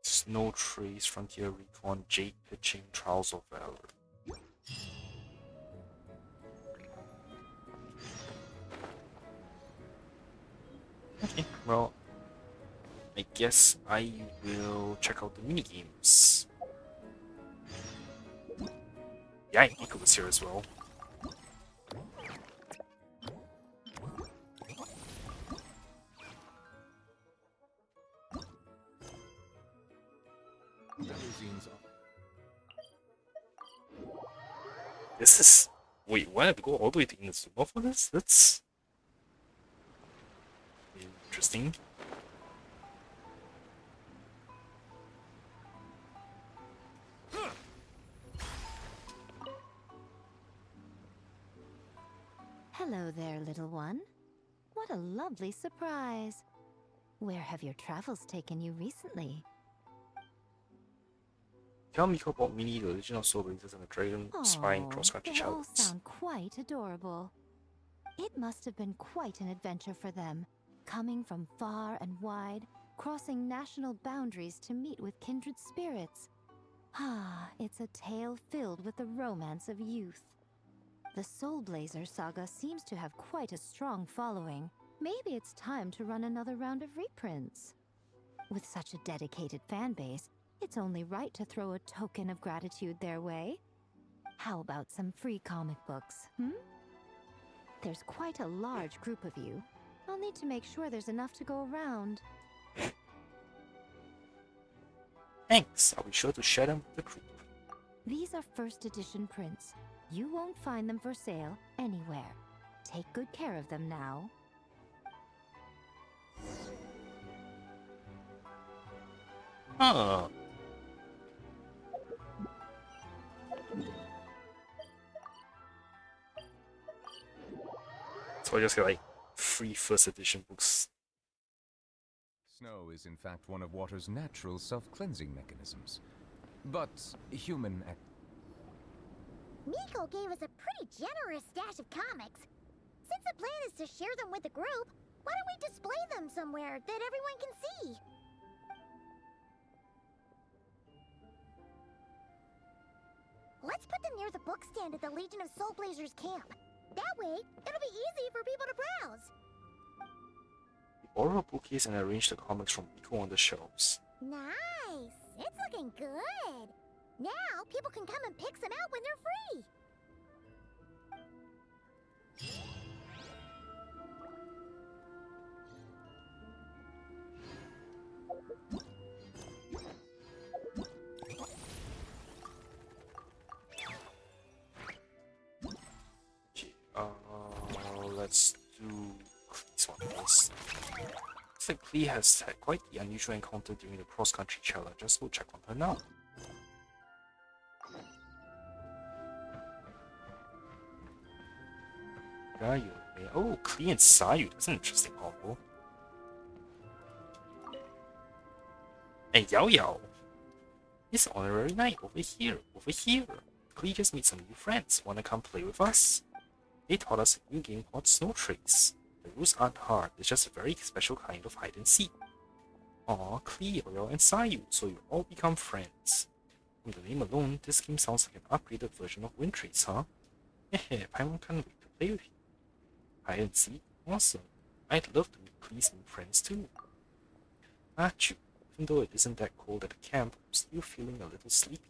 Snow Trace, Frontier Recon, Jade Pitching, Trials of Valor. Well, I guess I will check out the mini games. Yeah, Nico was here as well. This is... Wait, what? I have to go all the way to Inazuma for this? That's... interesting. Hello there, little one. What a lovely surprise. Where have your travels taken you recently? Tell Miko about Mini, the Legend of Soulblazers, and the Dragon Spine cross-country they all challenge. sound quite adorable. It must have been quite an adventure for them, coming from far and wide, crossing national boundaries to meet with kindred spirits. Ah, it's a tale filled with the romance of youth. The Soulblazer saga seems to have quite a strong following. Maybe it's time to run another round of reprints. With such a dedicated fan base, it's only right to throw a token of gratitude their way. How about some free comic books, There's quite a large group of you. I'll need to make sure there's enough to go around. Thanks, I'll be sure to share them with the group. These are first edition prints. You won't find them for sale anywhere. Take good care of them now. Huh. So I just get like free first edition books. Snow is in fact one of water's natural self-cleansing mechanisms. But human Miko gave us a pretty generous stash of comics. Since the plan is to share them with the group, why don't we display them somewhere that everyone can see? Let's put them near the book stand at the Legion of Soulblazers camp. That way, it'll be easy for people to browse. Borrow a bookcase and arrange the comics from Miko on the shelves. Nice! It's looking good! Now, people can come and pick some out when they're free! Let's do Klee's one first. Looks like Klee has had quite the unusual encounter during the cross-country challenge. Just go check on her now. Oh, Klee and Sayu. That's an interesting combo. Hey, Yao Yao. It's honorary night over here. Klee just meet some new friends. Wanna come play with us? They taught us a new game called Snow Trace. The rules aren't hard, it's just a very special kind of hide and seek. Aw, Klee, Yao and Sayu, so you all become friends. From the name alone, this game sounds like an upgraded version of Wind Trace, huh? Heh, Paimon can't wait to play with you. Hide and seek? Awesome. I'd love to meet Klee's new friends too. Achoo, even though it isn't that cold at the camp, I'm still feeling a little sleepy.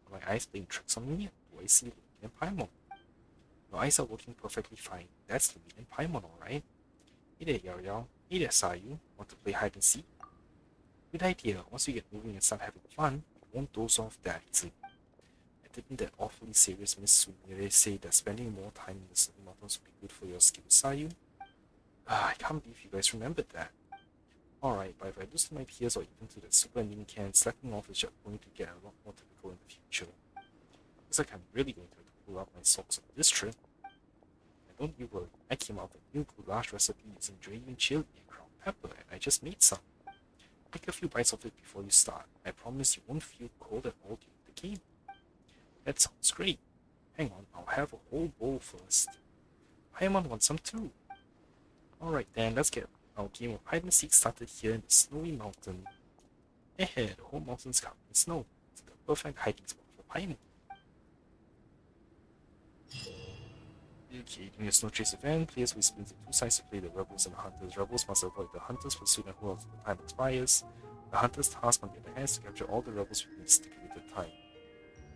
Are my eyes playing tricks on me? Do I see Luigi and Paimon? Your eyes are working perfectly fine. That's Luigi and Paimon, alright? Hey there, Yao Yao. Hey there, Sayu. Want to play hide and seek? Good idea. Once you get moving and start having fun, you won't doze off that easily. I didn't that awfully serious Miss Sumire say that spending more time in the Snowy Mountains would be good for your skills, Sayu? I can't believe you guys remembered that. Alright, but if I lose to my peers or even to the super ending can, slacking off is just going to get a lot more typical in the future. Looks like I'm really going to have to pull out my socks on this trip. And don't you worry, I came up with a new goulash recipe using Dragon chili and ground pepper, and I just made some. Take a few bites of it before you start. I promise you won't feel cold at all during the game. That sounds great. Hang on, I'll have a whole bowl first. Paimon wants some too. Alright then, let's get our game of hide and seek started here in the Snowy Mountain. The whole mountain's covered in snow. It's the perfect hiding spot for Paimon. Okay, during the Snow Chase event, players will split into two sides to play the Rebels and the Hunters. Rebels must avoid the Hunters' pursuit and hold on until the time expires. The Hunter's task, on the other hand, is to capture all the Rebels within the stipulated time.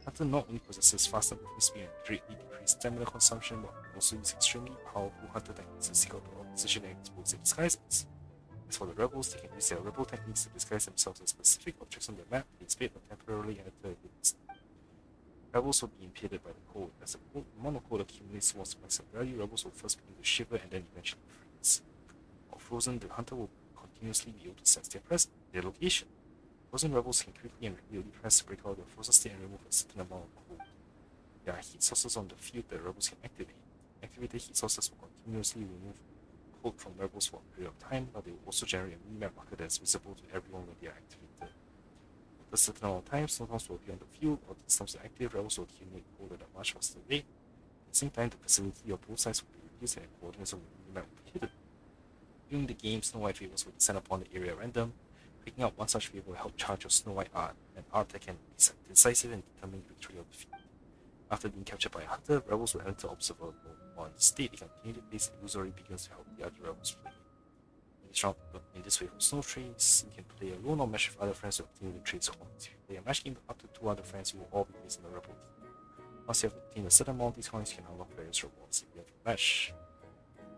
Hunter not only possesses faster movement speed and greatly decreased stamina consumption, but can also use extremely powerful Hunter techniques to seek out the opposition and expose their disguises. As for the Rebels, they can use their Rebel techniques to disguise themselves as specific objects on the map, be invade or temporarily enter against. Rebels will be impeded by the cold. As the amount of cold accumulates towards the points of value, Rebels will first begin to shiver and then eventually freeze. While frozen, the Hunter will continuously be able to sense their location. Frozen Rebels can quickly and repeatedly press to break out of their frozen state and remove a certain amount of cold. There are heat sources on the field that Rebels can activate. Activated heat sources will continuously remove cold from Rebels for a period of time, but they will also generate a mini-map marker that is visible to everyone when they are activated. After a certain amount of time, snowstorms will appear on the field, or these storms are active, Rebels will accumulate cold at a much faster rate. At the same time, the facility of both sides will be reduced and coordinates of the mini-map will be hidden. During the game, Snow White favors will descend upon the area at random. Picking up one such favor will help charge your Snow White art, an art that can be decisive and determine victory of the field. After being captured by a hunter, Rebels will enter observer mode. On state, they can continue to place illusory beacons to help the other Rebels play. In this way, for Snow Trades, you can play alone or match with other friends to obtain the trades coins. If you play a match game with up to 2 other friends, you will all be placed in the Rebel team. Once you have obtained a certain amount of these coins, you can unlock various rewards. If you have a match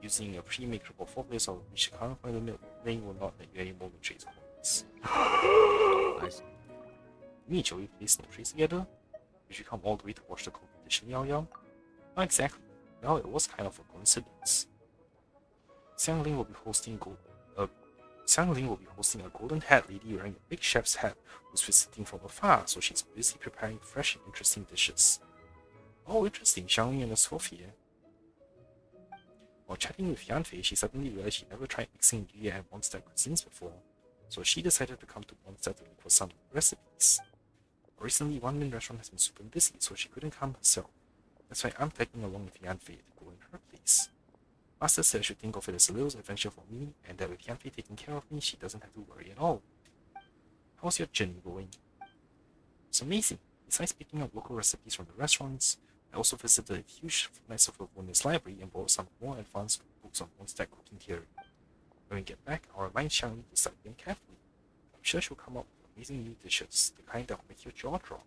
using a pre-made group of 4 players or reach the current point limit, playing will not let you any more trades coins. Nice. Me and Joey play Snow Trades together? Did you come all the way to watch the competition, Yao Yao? Not exactly. Well, it was kind of a coincidence. Xiangling will be hosting a golden hat lady wearing a big chef's hat who's visiting from afar, so she's busy preparing fresh and interesting dishes. Oh, interesting, Xiangling and a Sophie. While chatting with Yanfei, she suddenly realized she never tried mixing Yuya and Mondstadt cuisines before, so she decided to come to Mondstadt to look for some recipes. Recently, One Min restaurant has been super busy, so she couldn't come herself. That's why I'm tagging along with Yanfei to go in her place. Master said I should think of it as a little adventure for me, and that with Yanfei taking care of me, she doesn't have to worry at all. How's your journey going? It's amazing. Besides picking up local recipes from the restaurants, I also visited a huge Knights of Livonia's library and borrowed some more advanced books on Mondstadt cooking theory. When we get back, I'll remind Xiangli to study them carefully. I'm sure she'll come up with amazing new dishes, the kind that will make your jaw drop.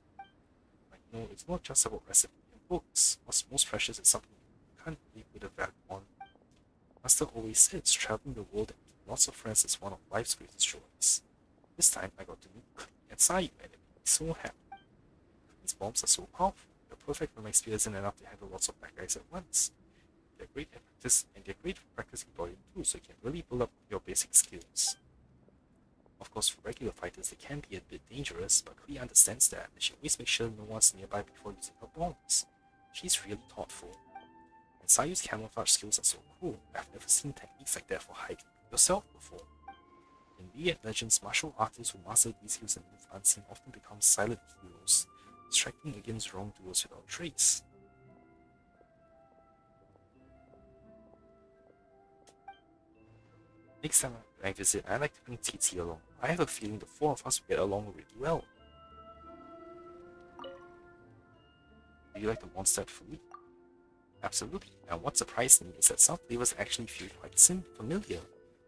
But you know, it's not just about recipes and books. What's most precious is something you can't really put a value on. Master always says traveling the world and meeting lots of friends is one of life's greatest joys. This time I got to meet Klee and Sayu and it made me so happy. These bombs are so powerful. They're perfect when my spear isn't enough to handle lots of bad guys at once. They're great for practicing dodging too, so you can really build up your basic skills. Of course, for regular fighters, they can be a bit dangerous, but Klee understands that, and she always makes sure no one's nearby before using her bombs. She's really thoughtful. And Sayu's camouflage skills are so cool. I've never seen techniques like that for hiding yourself before. In League of Legends, martial artists who master these skills and move unseen often become silent heroes, striking against wrongdoers without trace. Next time I visit, I like to bring TT along. I have a feeling the 4 of us will get along really well. Do you like the Mondstadt food? Absolutely, and what surprised me is that some flavors actually feel quite familiar,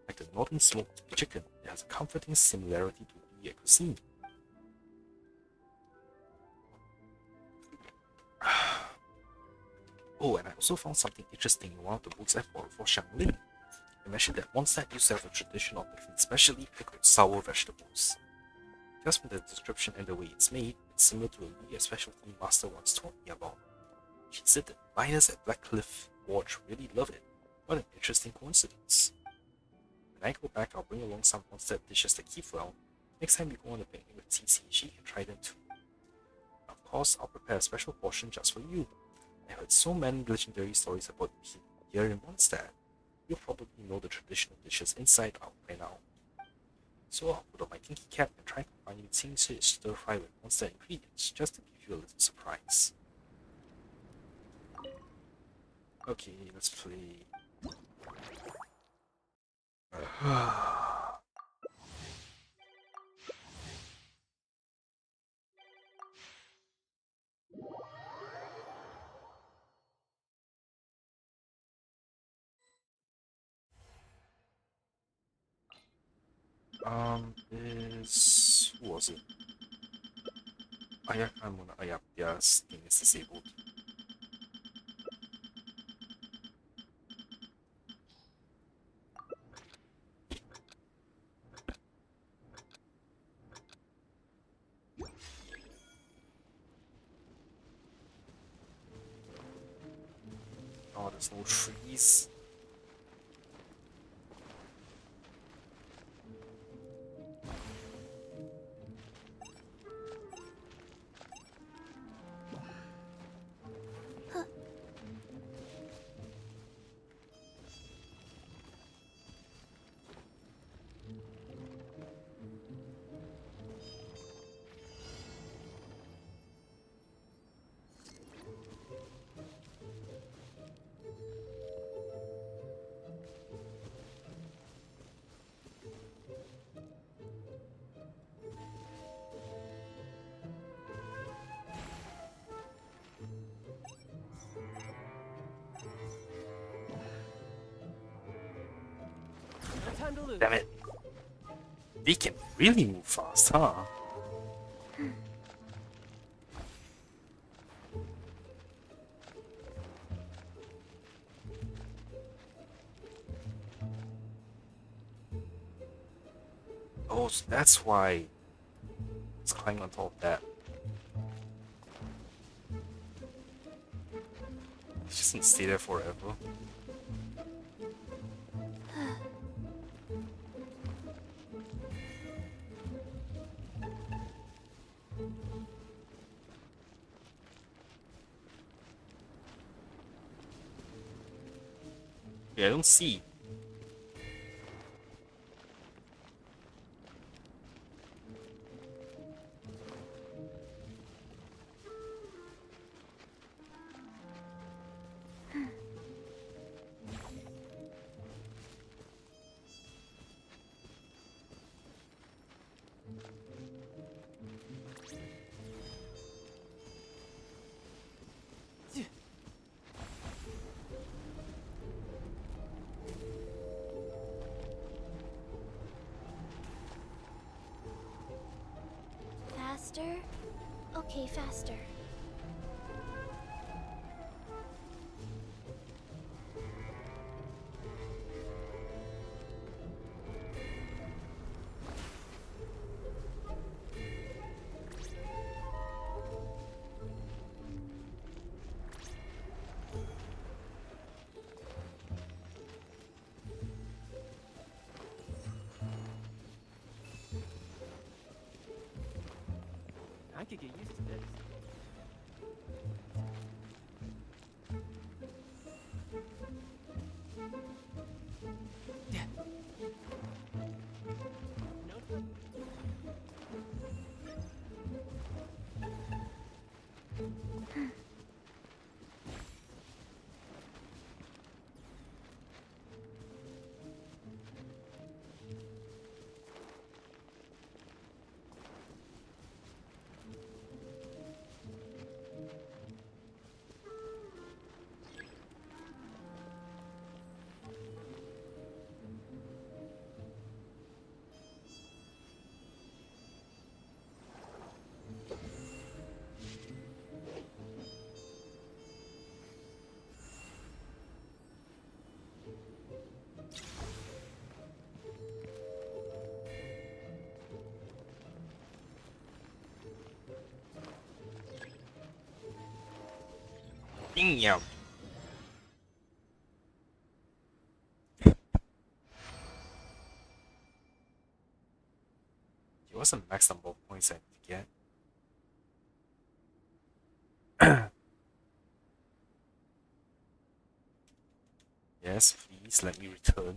like the northern smoked chicken. It has a comforting similarity to Yuya cuisine. Oh, and I also found something interesting in one of the books I borrowed for Xiangling. It mentioned that Mondstadt used to have a tradition of making specially pickled sour vegetables. Just from the description and the way it's made, it's similar to a Yuya specialty Master once told me about. She said that miners at Blackcliff Forge really love it. What an interesting coincidence. When I go back, I'll bring along some Mondstadt dishes that keep well. Next time we go on a picnic with TC, she can try them too. Of course, I'll prepare a special portion just for you. I heard so many legendary stories about here in Mondstadt. You'll probably know the traditional dishes inside out by now. So I'll put on my kinky cap and try combining Qingshi stir fry with Mondstadt ingredients, just to give you a little surprise. Okay, let's play. Is who was it? Ayakamuna. Oh yeah, their thing is disabled. Oh, there's no trees. Damn it. They can really move fast, huh? Oh, so that's why it's climbing on top of that. It just doesn't stay there forever. Yeah, I don't see. Faster? Okay, faster. I could get used to this. Damn. What's the max number of points I need to get? Yes, please let me return.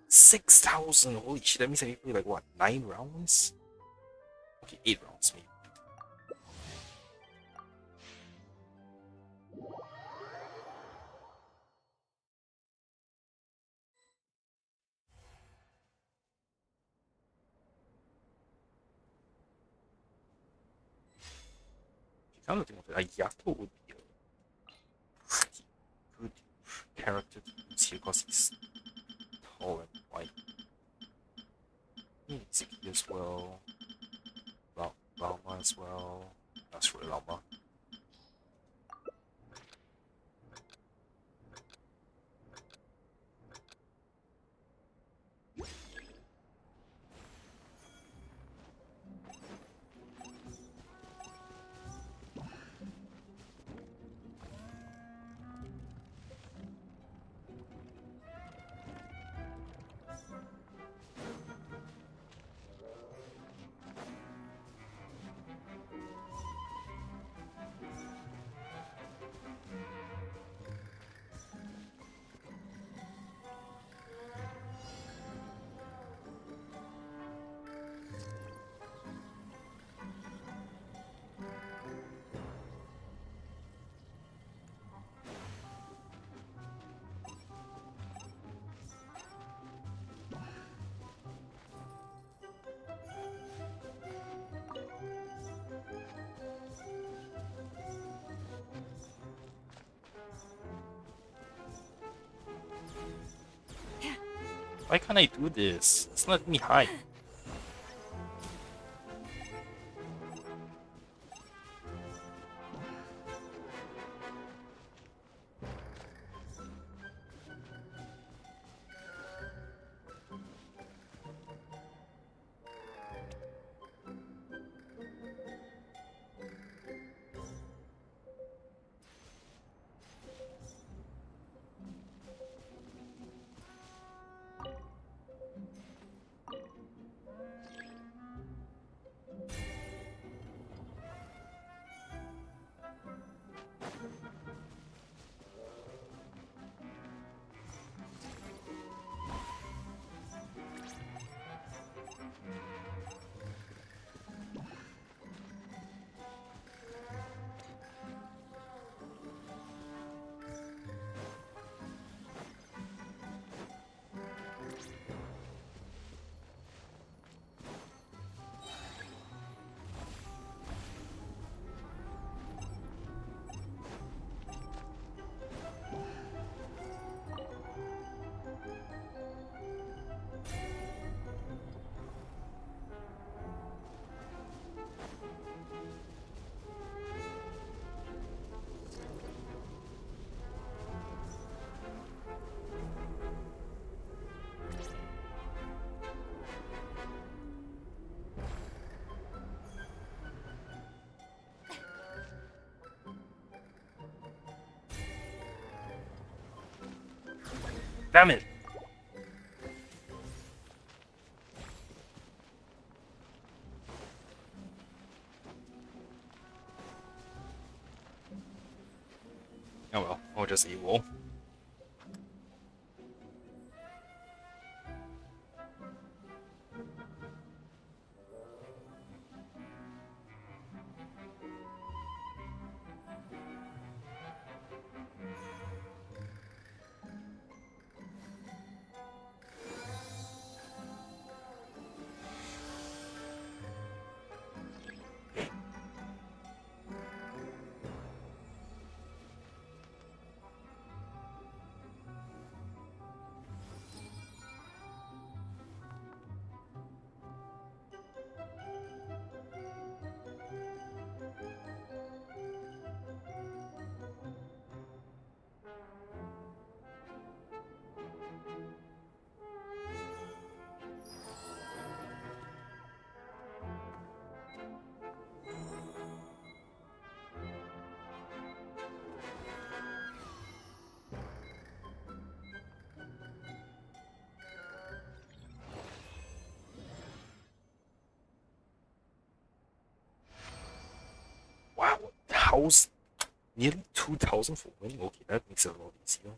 $6,000. Holy shit! That means I need to play like what, 9 rounds? Okay, 8 rounds maybe. Come to think of it, Yato would be a pretty good character to use here because he's tall and white. Ziki as well. Lauma as well. That's really Lauma. Why can't I do this? It's not letting me hide. Damn it! Oh well, or just evil. Wow, how's nearly 2,000 for winning? Okay, that makes it a lot easier.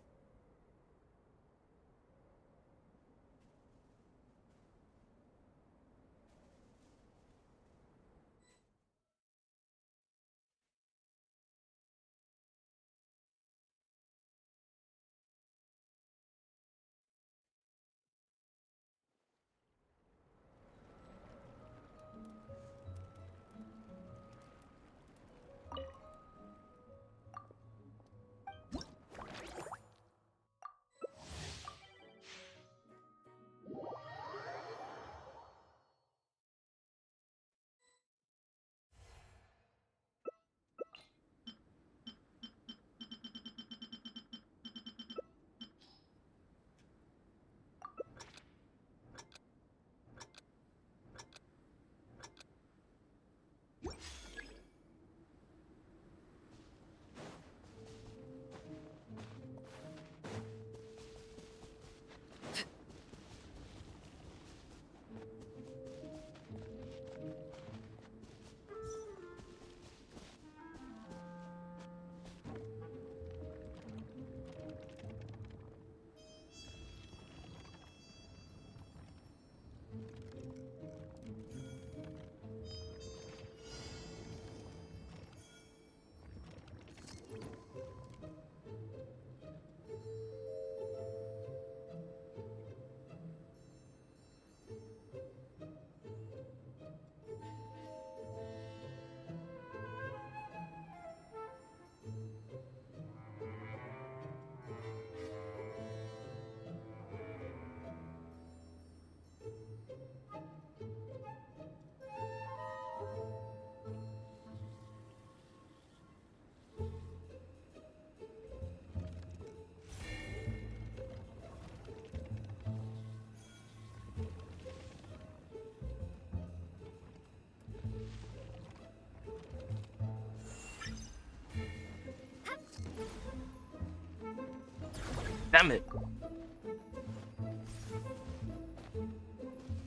Damn it!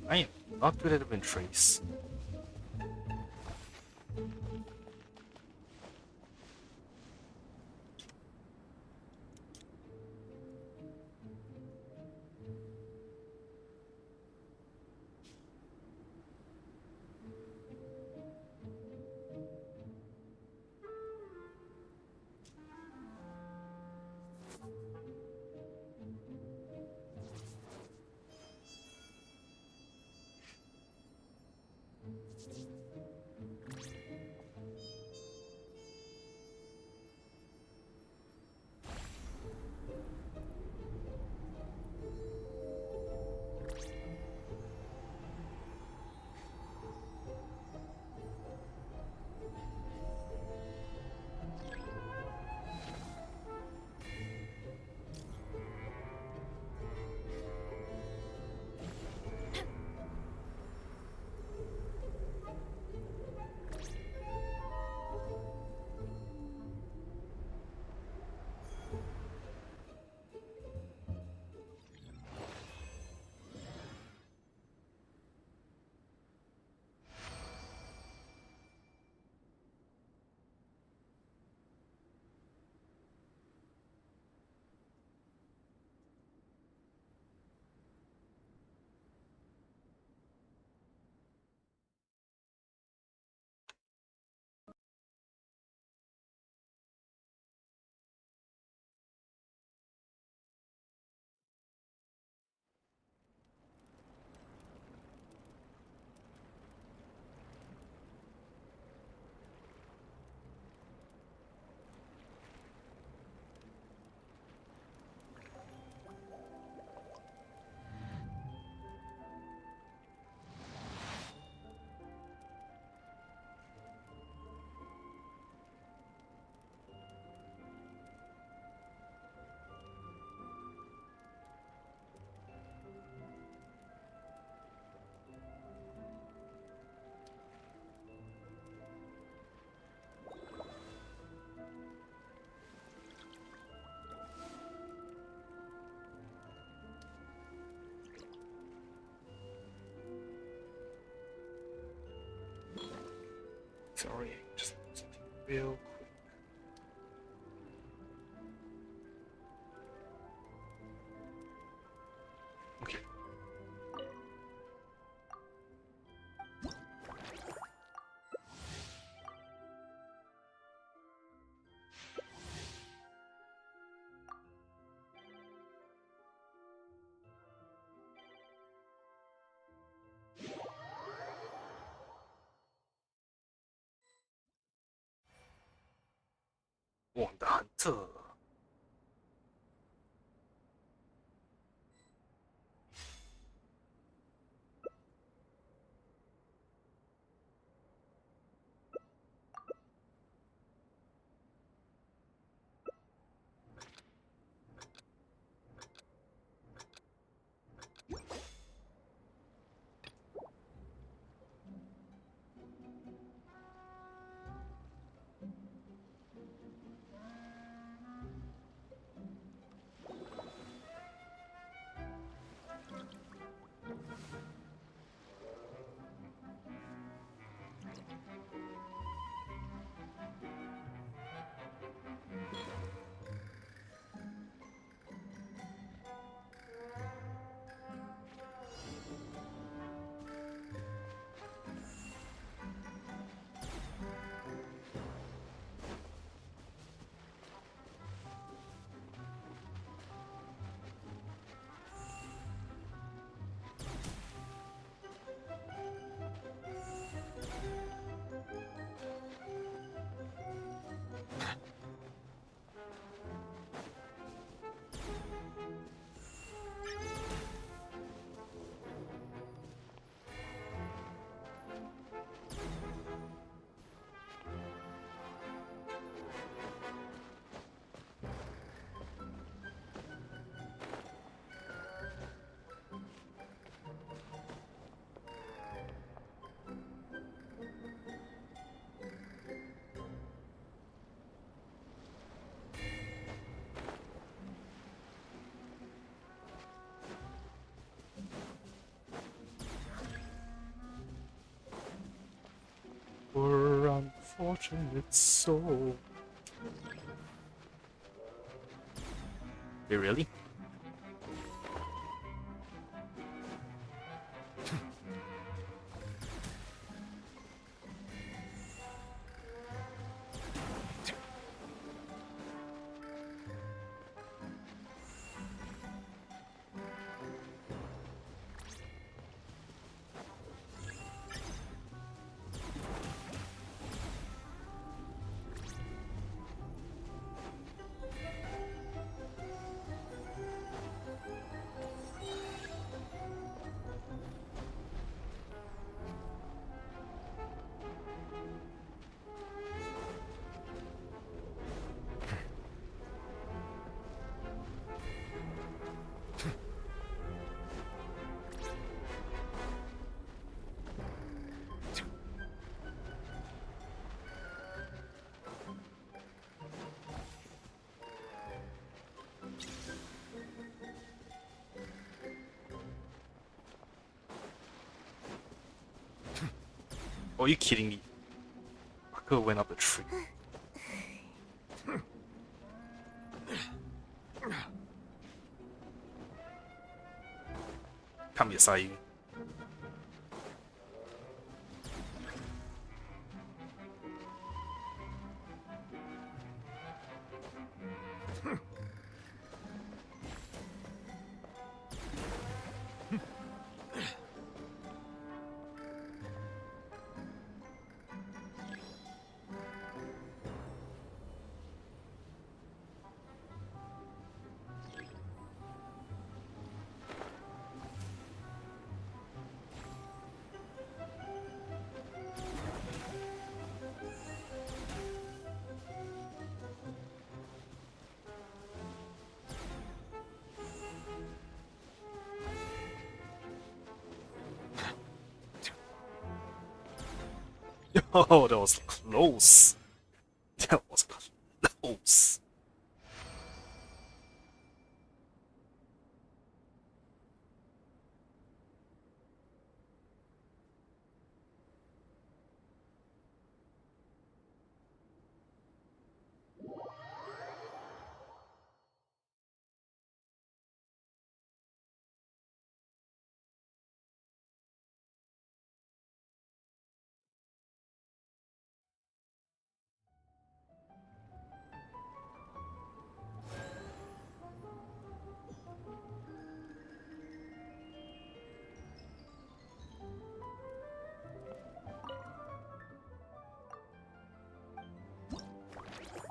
I am not good at wind trace. Sorry, just something real quick. Okay.我的很特。unfortunate soul. Wait, really? Oh, are you kidding me? Fucker went up the tree. Can't be Asayu. Oh, that was close. That was close.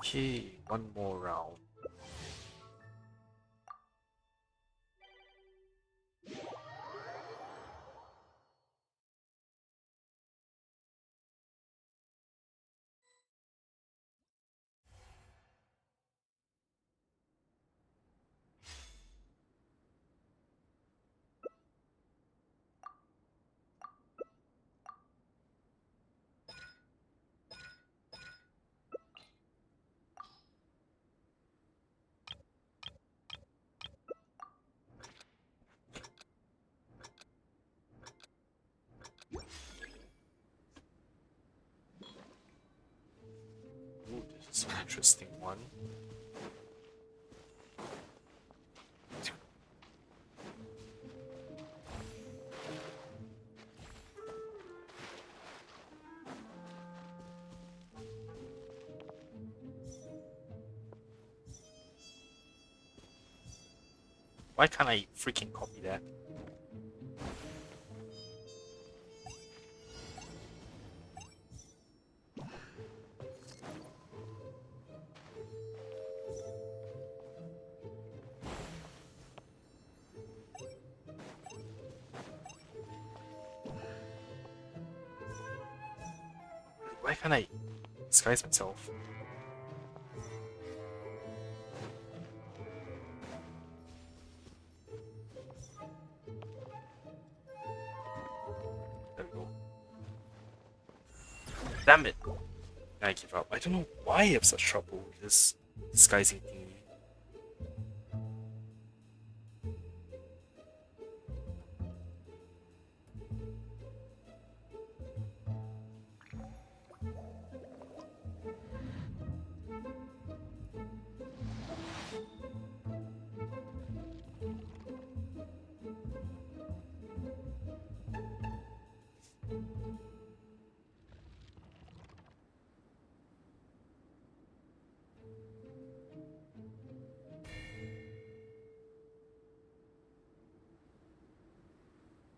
Okay, one more round. Ooh, this is an interesting one. Why can't I freaking copy that? Why can't I disguise myself? There we go. Damn it! I give up. I don't know why I have such trouble with this disguising thingy.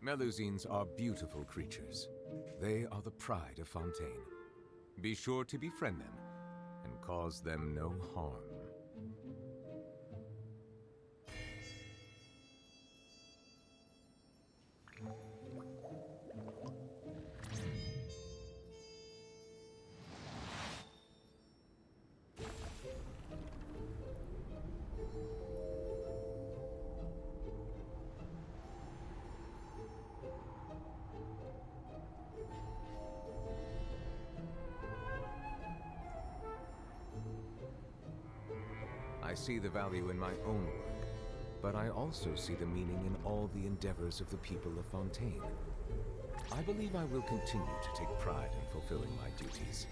Melusines are beautiful creatures. They are the pride of Fontaine. Be sure to befriend them and cause them no harm. I see the value in my own work, but I also see the meaning in all the endeavors of the people of Fontaine. I believe I will continue to take pride in fulfilling my duties.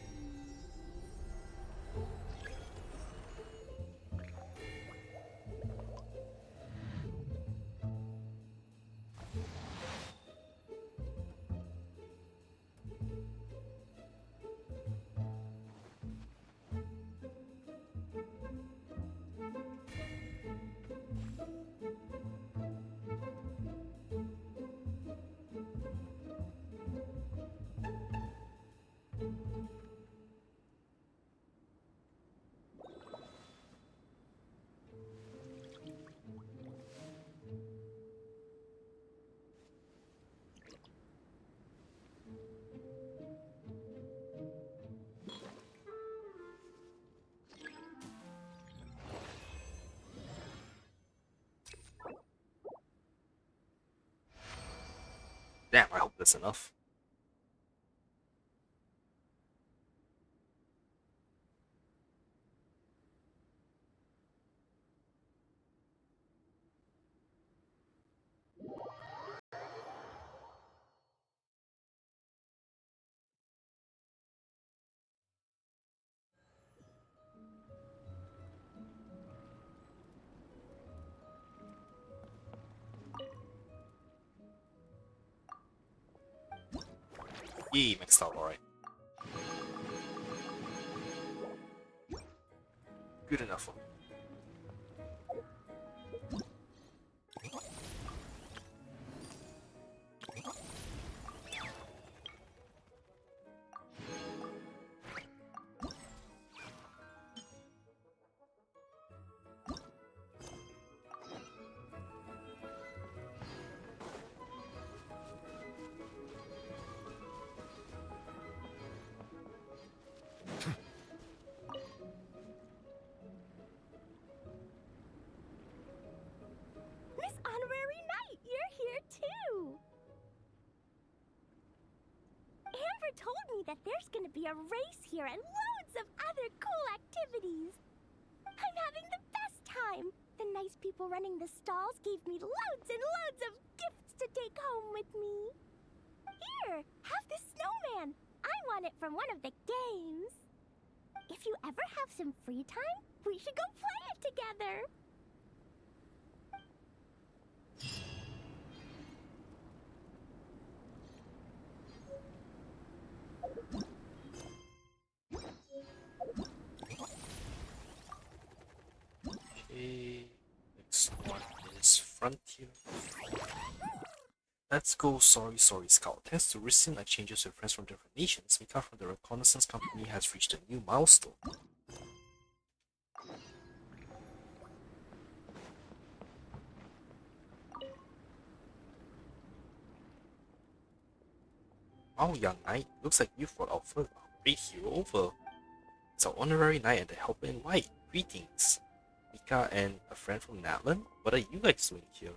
Damn, I hope that's enough. Yee, mixed out, alright. Good enough for me. Miss Honorary Knight, you're here too! Amber told me that there's gonna be a race here and loads of other cool activities. I'm having the best time. The nice people running the stalls gave me loads and loads of gifts to take home with me. Here, have this snowman. I won it from one of the games. If you ever have some free time, we should go play it together. Okay, next one is Frontier. Let's go Sorry Scout. Thanks to recent exchanges with friends from different nations, Mika from the Reconnaissance Company has reached a new milestone. Wow, young knight, looks like you brought our first great hero over. It's our honorary knight and the helper in white. Greetings. Mika and a friend from Natlan? What are you guys doing here?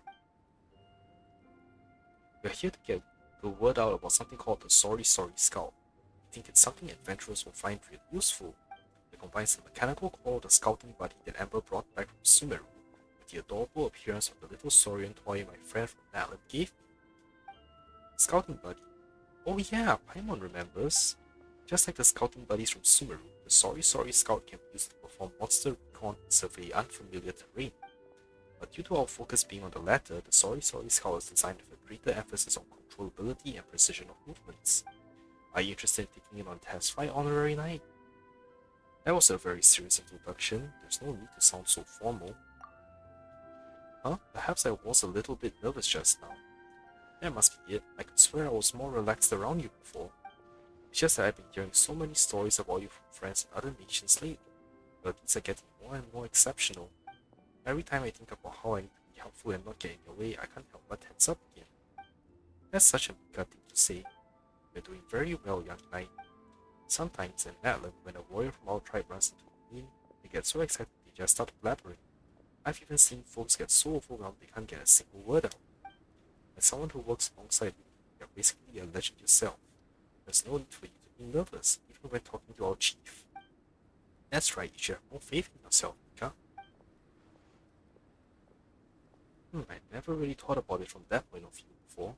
We're here to get the word out about something called the Sorry Scout. We think it's something adventurers will find really useful. It combines the mechanical core of the scouting buddy that Amber brought back from Sumeru with the adorable appearance of the little saurian toy my friend from Natlan gave me. Scouting buddy. Oh yeah, Paimon remembers. Just like the scouting buddies from Sumeru, the Sorry Scout can be used to perform monster recon and survey unfamiliar terrain. But due to our focus being on the latter, the Sorry Scout is designed with a greater emphasis on controllability and precision of movements. Are you interested in taking it on test flight, Honorary Knight? That was a very serious introduction. There's no need to sound so formal. Huh? Perhaps I was a little bit nervous just now. That must be it. I could swear I was more relaxed around you before. It's just that I've been hearing so many stories about you from friends in other nations lately. But these are getting more and more exceptional. Every time I think about how I need to be helpful and not get in your way, I can't help but tense up again. That's such a Mika thing to say. You're doing very well, young knight. Sometimes in Natlan, when a warrior from our tribe runs into a mean, they get so excited they just start blabbering. I've even seen folks get so overwhelmed they can't get a single word out. As someone who works alongside you, you're basically a legend yourself. There's no need for you to be nervous, even when talking to our chief. That's right, you should have more faith in yourself, Mika. I never really thought about it from that point of view before.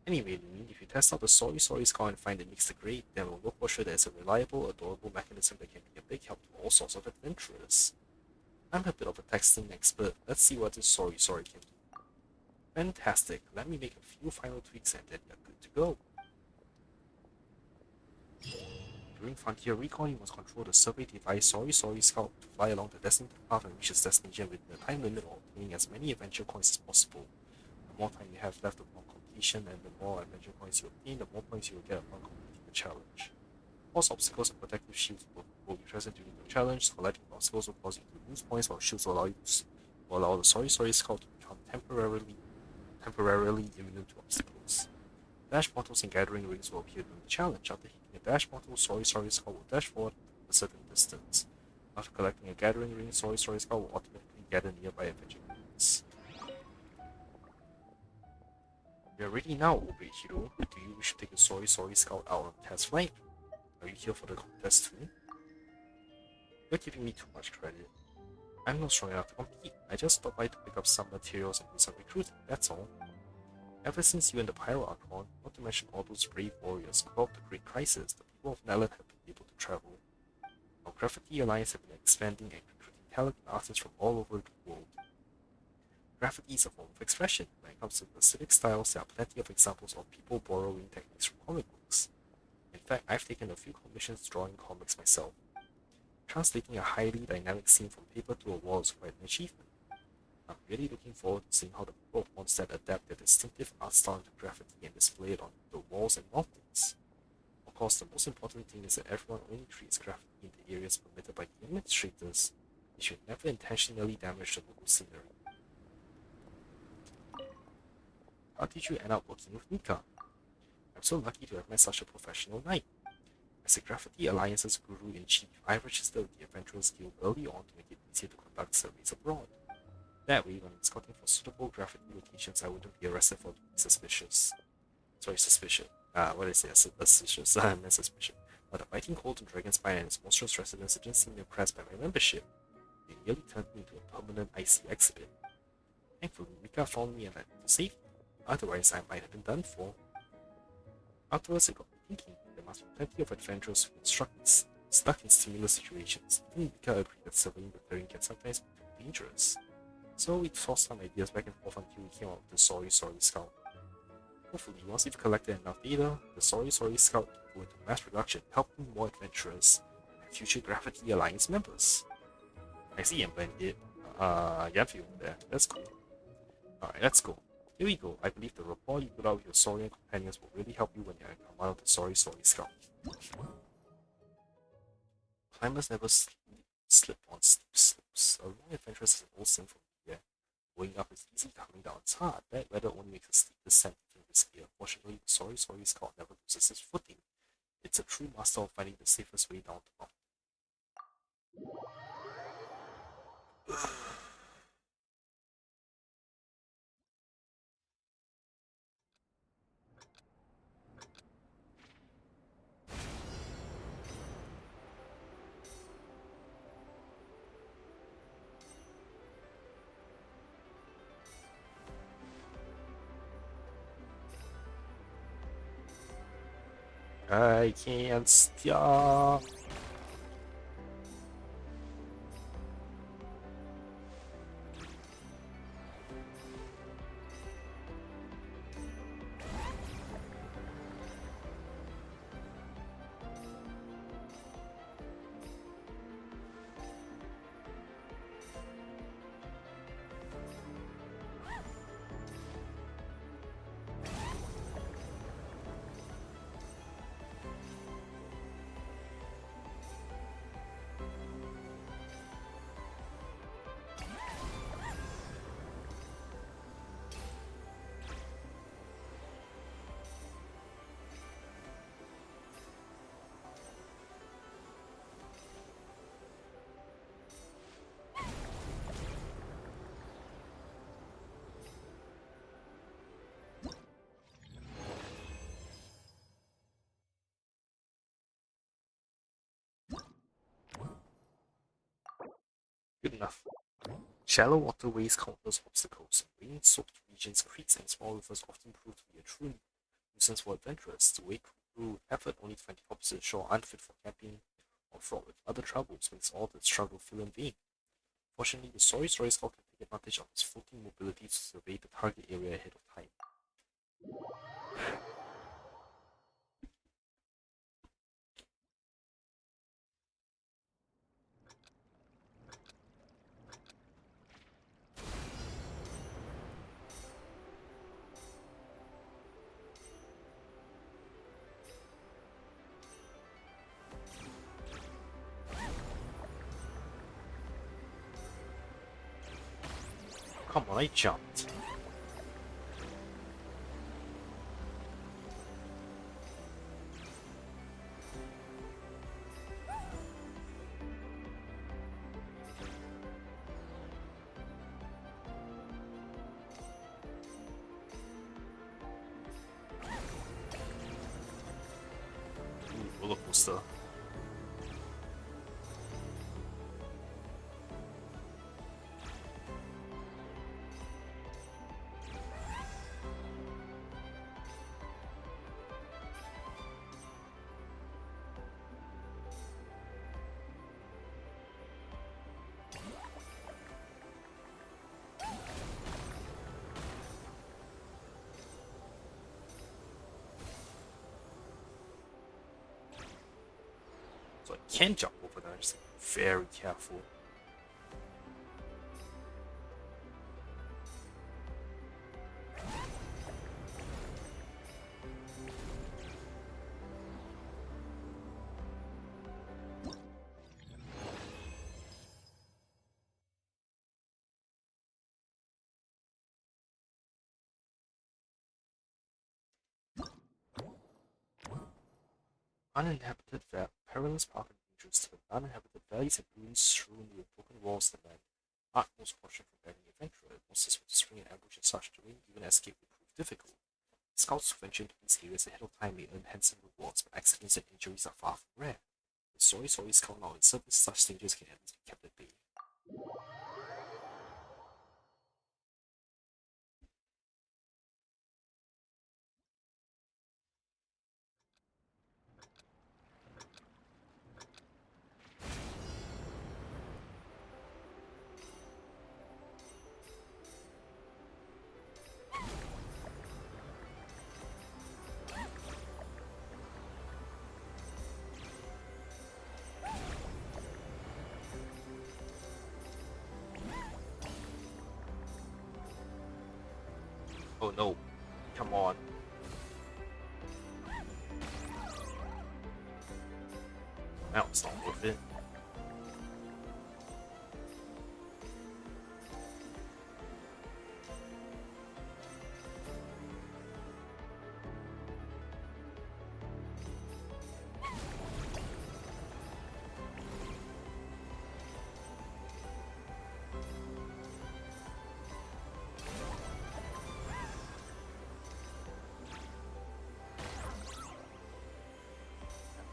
Anyway, Lumi, if you test out the Sorry Sorry Scout and find it makes the grade, then we'll know for sure that it's a reliable, adorable mechanism that can be a big help to all sorts of adventurers. I'm a bit of a texting expert. Let's see what this Sorry Sorry can do. Fantastic. Let me make a few final tweaks and then you're good to go. During Frontier Recon, you must control the survey device Sorry Sorry Scout to fly along the designated path and reach its destination within a time limit of obtaining as many adventure coins as possible. The more time you have left upon completion and the more adventure points you obtain, the more points you will get upon completing the challenge. False obstacles and protective shields will be present during the challenge, so collecting obstacles will cause you to lose points while shields will allow the Sorry Sorry Scout to become temporarily immune to obstacles. Dash bottles and gathering rings will appear during the challenge. After hitting a dash bottle, Sorry Sorry Scout will dash forward a certain distance. After collecting a gathering ring, Sorry Sorry Scout will automatically gather nearby adventure points. We are ready now, Obe Hiro. Do you wish to take the Sorry Sorry Scout out on test flight? Are you here for the contest too? You're giving me too much credit. I'm not strong enough to compete. I just stopped by to pick up some materials and do some recruiting, that's all. Ever since you and the Pyro Archon, not to mention all those brave warriors, quelled the Great Crisis, the people of Natlan have been able to travel. Our Graffiti Alliance have been expanding and recruiting talented artists from all over the world. Graffiti is a form of expression. When it comes to specific styles, there are plenty of examples of people borrowing techniques from comic books. In fact, I've taken a few commissions drawing comics myself. Translating a highly dynamic scene from paper to a wall is quite an achievement. I'm really looking forward to seeing how the people of Mondstadt adapt their distinctive art style into graffiti and display it on the walls and mountains. Of course, the most important thing is that everyone only creates graffiti in the areas permitted by the administrators. They should never intentionally damage the local scenery. How did you end up working with Mika? I'm so lucky to have met such a professional knight. As a Graffiti Alliance's Guru-in-Chief, I registered with the Adventurers Guild early on to make it easier to conduct surveys abroad. That way, when I'm scouting for suitable graffiti locations, I wouldn't be arrested for being suspicious. Sorry, suspicious. What did I say? Suspicious. I meant suspicious. But the Biting Golden Dragon Spine and its monstrous residents didn't seem impressed by my membership. They nearly turned me into a permanent IC exhibit. Thankfully, Mika found me and led me to safety. Otherwise, I might have been done for. Afterwards, it got me thinking. There must be plenty of adventurers who get stuck in similar situations. Even Mika agreed that surveying the terrain can sometimes be dangerous. So we tossed some ideas back and forth until we came up with the Sorry Sorry Scout. Hopefully, once we've collected enough data, the Sorry Sorry Scout can go into mass production, helping more adventurers and future Graffiti Alliance members. I see Ember and it. Yanfi over there. That's cool. Alright, let's go. Here we go. I believe the rapport you put out with your Saurian companions will really help you when you're in command of the Sorry Sorry Scout. Climbers never slip on steep slopes. A long adventure is an old saying from here. Going up is easy, coming down is hard. Bad weather only makes a steep descent even riskier. Fortunately, the Sorry Sorry Scout never loses his footing. It's a true master of finding the safest way down the mountain. I can't stop. enough. Shallow waterways, countless obstacles, rain-soaked regions, creeks, and small rivers often prove to be a true nuisance for adventurers. To wade through effort only to find the opposite shore unfit for camping or fraught with other troubles makes all the struggle feel in vain. Fortunately, the Sorry Scout can take advantage of his floating mobility to survey the target area ahead of time. Come on, I jumped. Ooh, roller coaster. So I can jump over there, just very careful. Uninhabited perilous park and dangerous to the uninhabited valleys and ruins strewn with broken walls that demand utmost caution from every adventurer. Monsters would spring and ambush in such terrain, even escape would prove difficult. Scouts who venture into these areas ahead of time may earn handsome rewards, but accidents and injuries are far from rare. The Sorry Scout now in service, such dangers can at least be kept at bay. Oh no, come on. Now it's not worth it.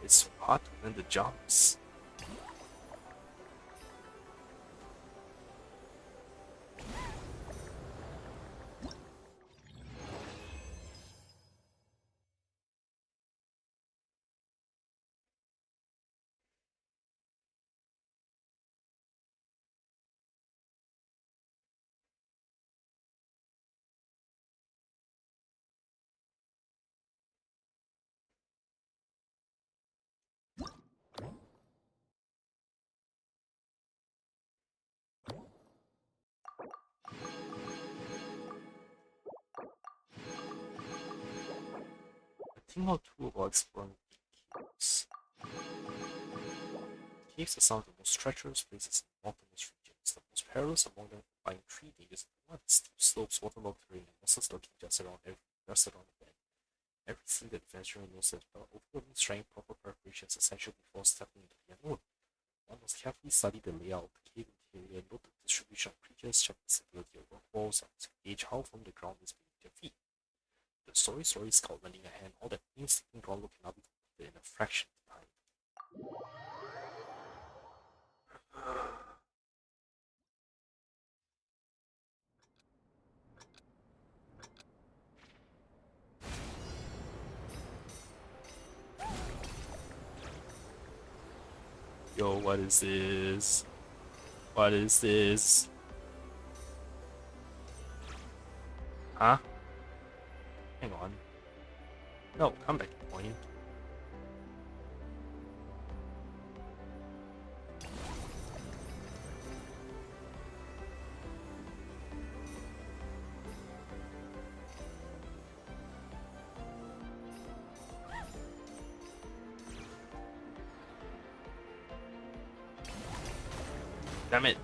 It's so hard to learn the jumps. A thing or two about exploring caves. Caves are some of the most treacherous places in mountainous regions. The most perilous among them combine three dangers at once: steep slopes, waterlogged terrain, and monsters lurking just around the bend. Every single adventurer knows that overwhelming strength, proper preparation is essential before stepping into the unknown. One must carefully study the layout of the cave interior, note the distribution of creatures, check the stability of rock walls, and gauge how firm the ground is beneath your feet. The Sorry Scout lending a hand, all that painstaking groundwork cannot be completed in a fraction of time. Yo, what is this? What is this? Huh? Hang on. No, come back, point. Damn it.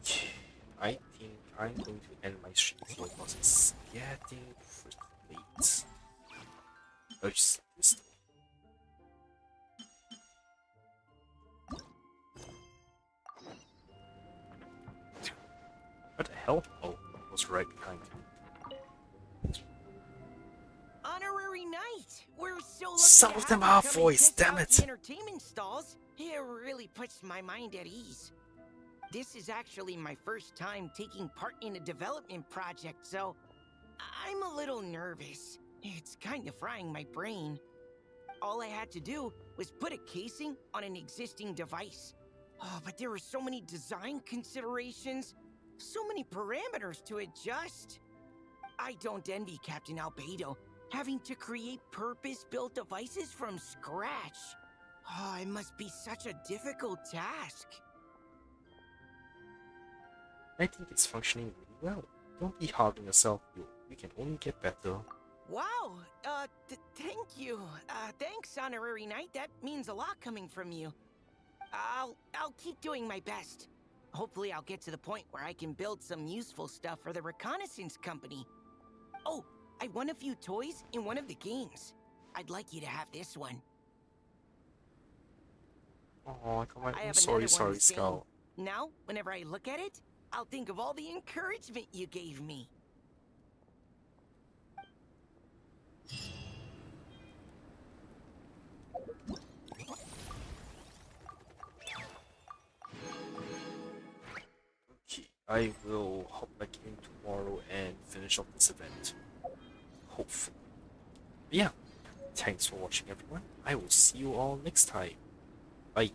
Okay, I think I'm going to end my stream here because it's getting freaking late. Oh, just this. What the hell? Oh, it was right behind me. Honorary Knight! We're so lucky Some to of them have are you come and voice, check damn out it. the entertainment stalls. It really puts my mind at ease. This is actually my first time taking part in a development project, so I'm a little nervous. It's kind of frying my brain. All I had to do was put a casing on an existing device. Oh, but there were so many design considerations, so many parameters to adjust. I don't envy Captain Albedo, having to create purpose-built devices from scratch. Oh, it must be such a difficult task. I think it's functioning really well. Don't be hard on yourself, you can only get better. Wow, thank you. Thanks, Honorary Knight. That means a lot coming from you. I'll keep doing my best. Hopefully I'll get to the point where I can build some useful stuff for the reconnaissance company. Oh, I won a few toys in one of the games. I'd like you to have this one. Oh, come on. I I'm have sorry, another one the same. Skull. Now, whenever I look at it, I'll think of all the encouragement you gave me. Okay, I will hop back in tomorrow and finish up this event. Hopefully. But yeah, thanks for watching everyone. I will see you all next time. Bye.